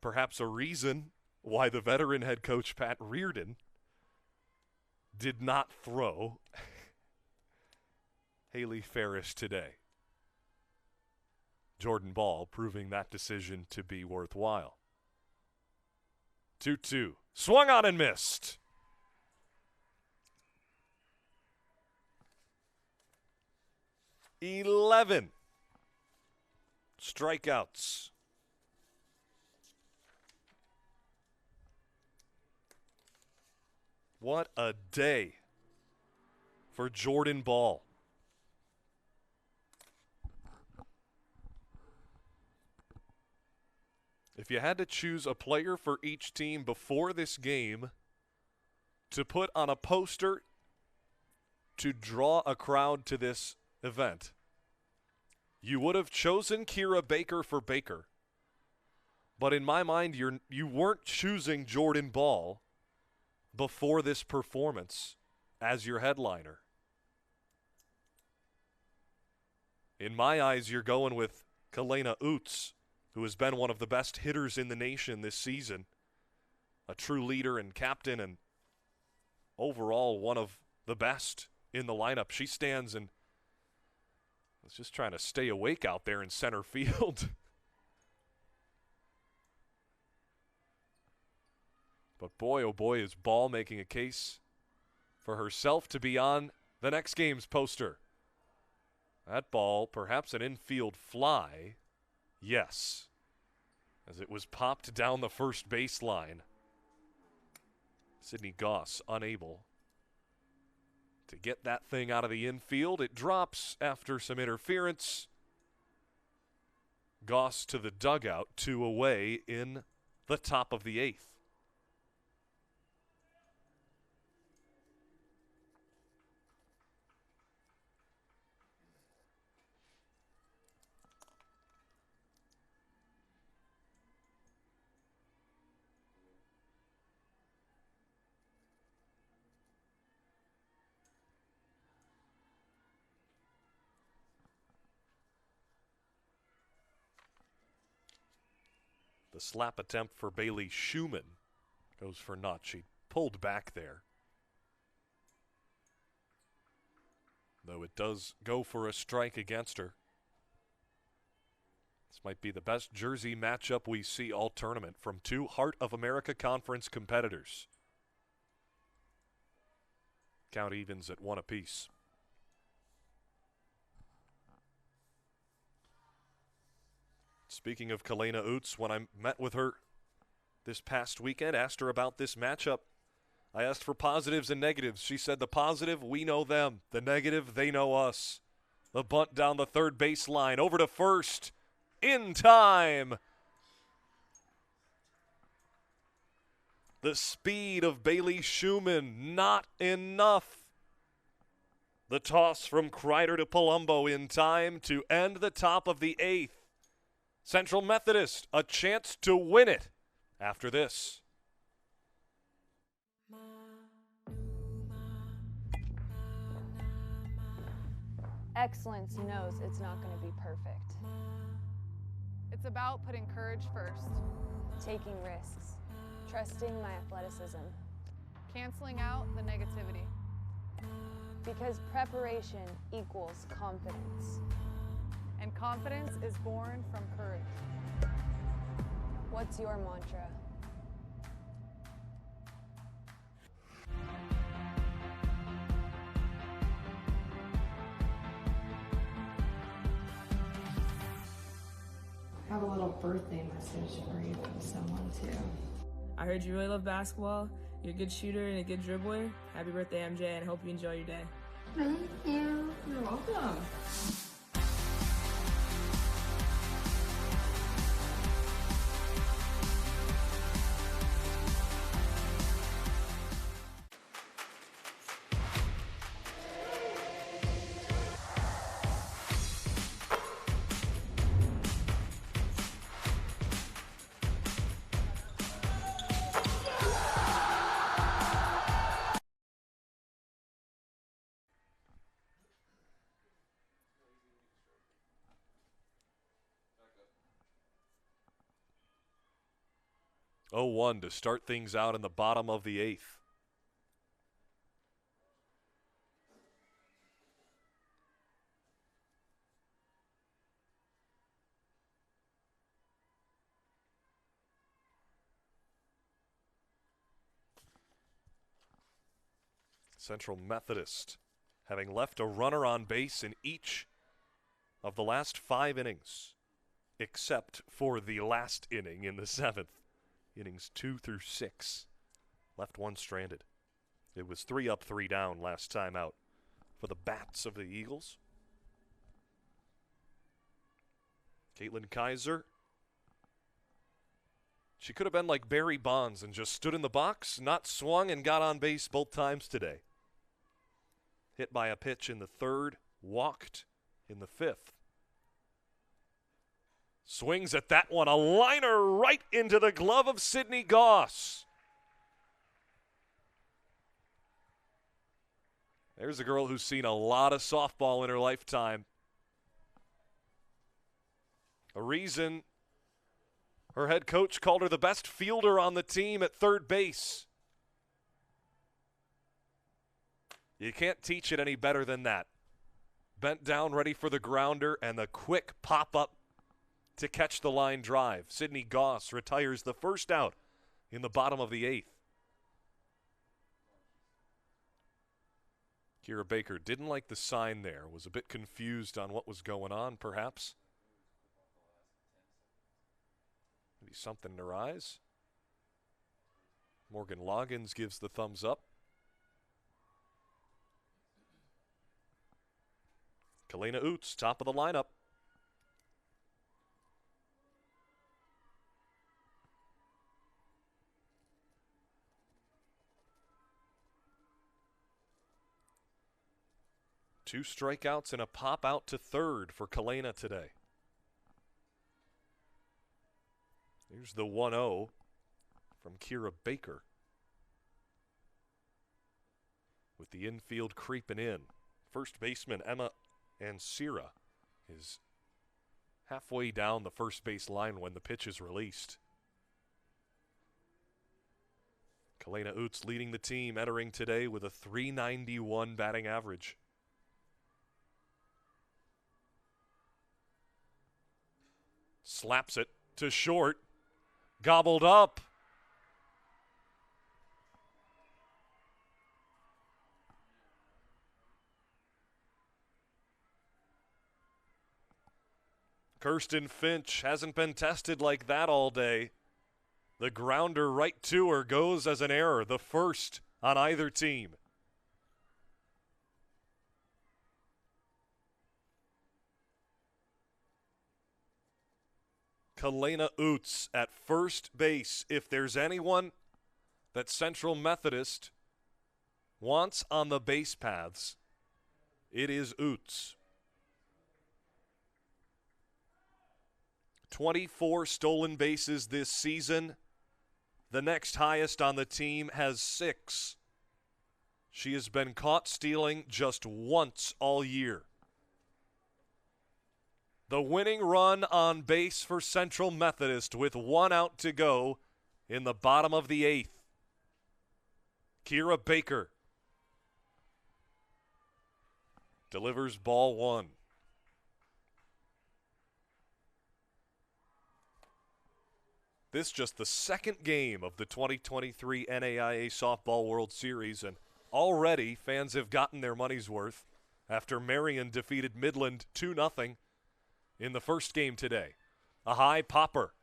Perhaps a reason why the veteran head coach Pat Reardon did not throw Haley Ferris today. Jordyn Ball proving that decision to be worthwhile. 2-2. Swung on and missed. $11 strikeouts. What a day for Jordyn Ball. If you had to choose a player for each team before this game to put on a poster to draw a crowd to this event, you would have chosen Kira Baker for Baker. But in my mind, you weren't choosing Jordyn Ball before this performance as your headliner. In my eyes, you're going with Kalena Utz, who has been one of the best hitters in the nation this season. A true leader and captain, and overall one of the best in the lineup. She stands and was just trying to stay awake out there in center field. But boy, oh boy, is Ball making a case for herself to be on the next game's poster. That ball, perhaps an infield fly, Yes, as it was popped down the first baseline. Sydney Goss unable to get that thing out of the infield. It drops after some interference. Goss to the dugout, 2 away in the top of the 8th. The slap attempt for Bailey Schumann goes for naught. She pulled back there. Though it does go for a strike against her. This might be the best Jersey matchup we see all tournament from 2 Heart of America Conference competitors. Count evens at 1 apiece. Speaking of Kalena Utz, when I met with her this past weekend, asked her about this matchup. I asked for positives and negatives. She said the positive, we know them. The negative, they know us. The bunt down the third baseline, over to first, in time. The speed of Bailey Schumann, not enough. The toss from Kreider to Palumbo in time to end the top of the 8th. Central Methodist, a chance to win it after this. Excellence knows it's not going to be perfect. It's about putting courage first. Taking risks. Trusting my athleticism. Canceling out the negativity. Because preparation equals confidence. And confidence is born from courage. What's your mantra? I have a little birthday message for you from someone too. I heard you really love basketball. You're a good shooter and a good dribbler. Happy birthday, MJ, and I hope you enjoy your day. Thank you. You're welcome. Oh, 1 to start things out in the bottom of the 8th. Central Methodist having left a runner on base in each of the last 5 innings, except for the last inning in the 7th. Innings 2 through 6. Left 1 stranded. It was 3 up, 3 down last time out for the Bats of the Eagles. Caitlin Kaiser. She could have been like Barry Bonds and just stood in the box, not swung, and got on base both times today. Hit by a pitch in the 3rd, walked in the 5th. Swings at that one, a liner right into the glove of Sydney Goss. There's a girl who's seen a lot of softball in her lifetime. A reason her head coach called her the best fielder on the team at third base. You can't teach it any better than that. Bent down, ready for the grounder, and the quick pop-up to catch the line drive. Sydney Goss retires the first out in the bottom of the 8th. Kira Baker didn't like the sign there, was a bit confused on what was going on, perhaps. Maybe something in her eyes. Morgan Loggins gives the thumbs up. Kalena Oots, top of the lineup. Two strikeouts and a pop out to third for Kalena today. Here's the 1-0 from Kira Baker. With the infield creeping in. First baseman Emma Ansira is halfway down the first base line when the pitch is released. Kalena Oots leading the team, entering today with a .391 batting average. Slaps it to short. Gobbled up. Kirsten Finch hasn't been tested like that all day. The grounder right to her goes as an error, the first on either team. Kalena Oots at first base. If there's anyone that Central Methodist wants on the base paths, it is Oots. 24 stolen bases this season. The next highest on the team has 6. She has been caught stealing just once all year. The winning run on base for Central Methodist with 1 out to go in the bottom of the 8th. Kira Baker delivers ball 1. This just the second game of the 2023 NAIA Softball World Series, and already fans have gotten their money's worth after Marion defeated Midland 2-0 in the first game today. A high popper.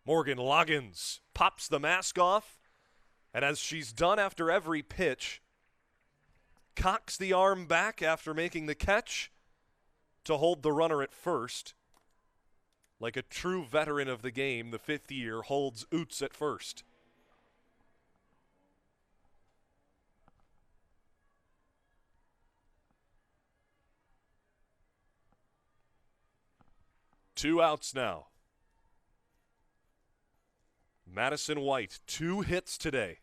Morgan Loggins pops the mask off, and as she's done after every pitch, cocks the arm back after making the catch to hold the runner at first. Like a true veteran of the game, the 5th year holds Oots at first. Two outs now. Madison White, 2 hits today.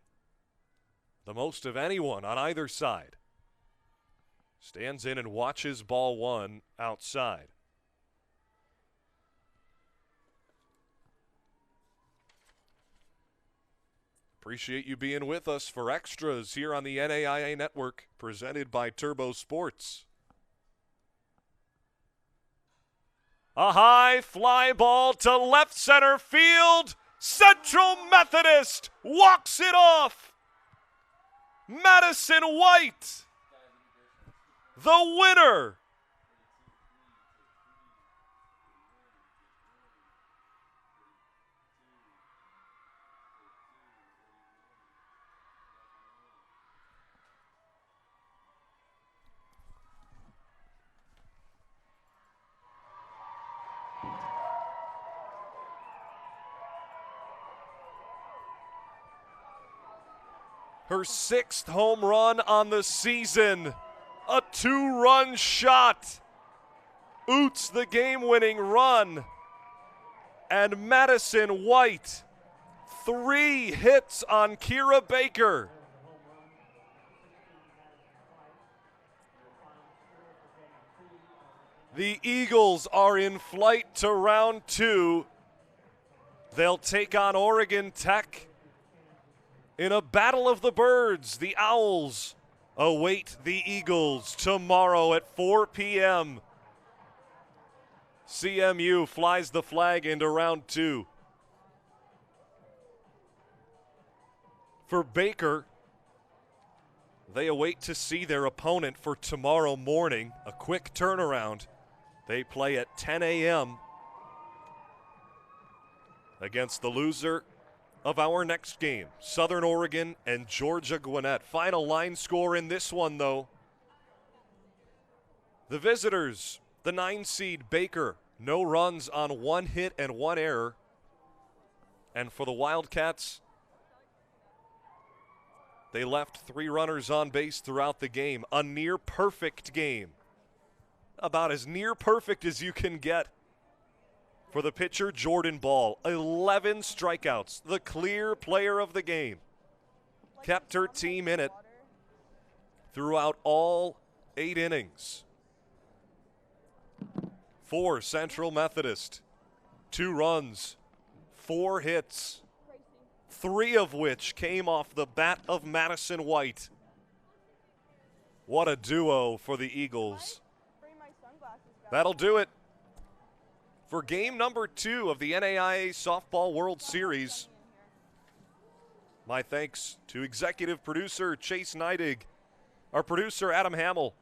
The most of anyone on either side. Stands in and watches ball 1 outside. Appreciate you being with us for extras here on the NAIA Network, presented by Turbo Sports. A high fly ball to left center field. Central Methodist walks it off. Madison White, the winner. Her 6th home run on the season. A 2-run shot. Oots the game-winning run. And Madison White, 3 hits on Kira Baker. The Eagles are in flight to round 2. They'll take on Oregon Tech. In a battle of the birds, the Owls await the Eagles tomorrow at 4 p.m. CMU flies the flag into round 2. For Baker, they await to see their opponent for tomorrow morning. A quick turnaround. They play at 10 a.m. against the loser of our next game, Southern Oregon and Georgia Gwinnett. Final line score in this one, though. The visitors, the 9 seed Baker, no runs on 1 hit and 1 error. And for the Wildcats, they left 3 runners on base throughout the game. A near perfect game. About as near perfect as you can get. For the pitcher, Jordyn Ball, 11 strikeouts, the clear player of the game. Kept her team in it throughout all 8 innings. For Central Methodist, 2 runs, 4 hits, 3 of which came off the bat of Madison White. What a duo for the Eagles. That'll do it for game number 2 of the NAIA Softball World Series. My thanks to executive producer Chase Neidig, our producer Adam Hamill,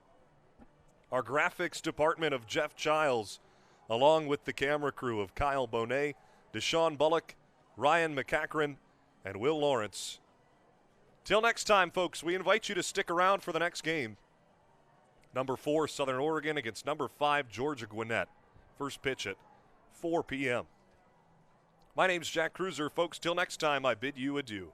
our graphics department of Jeff Childs, along with the camera crew of Kyle Bonet, Deshaun Bullock, Ryan McCachran, and Will Lawrence. Till next time, folks, we invite you to stick around for the next game. Number 4, Southern Oregon against number 5, Georgia Gwinnett. First pitch at 4 p.m. My name's Jack Cruiser. Folks, till next time, I bid you adieu.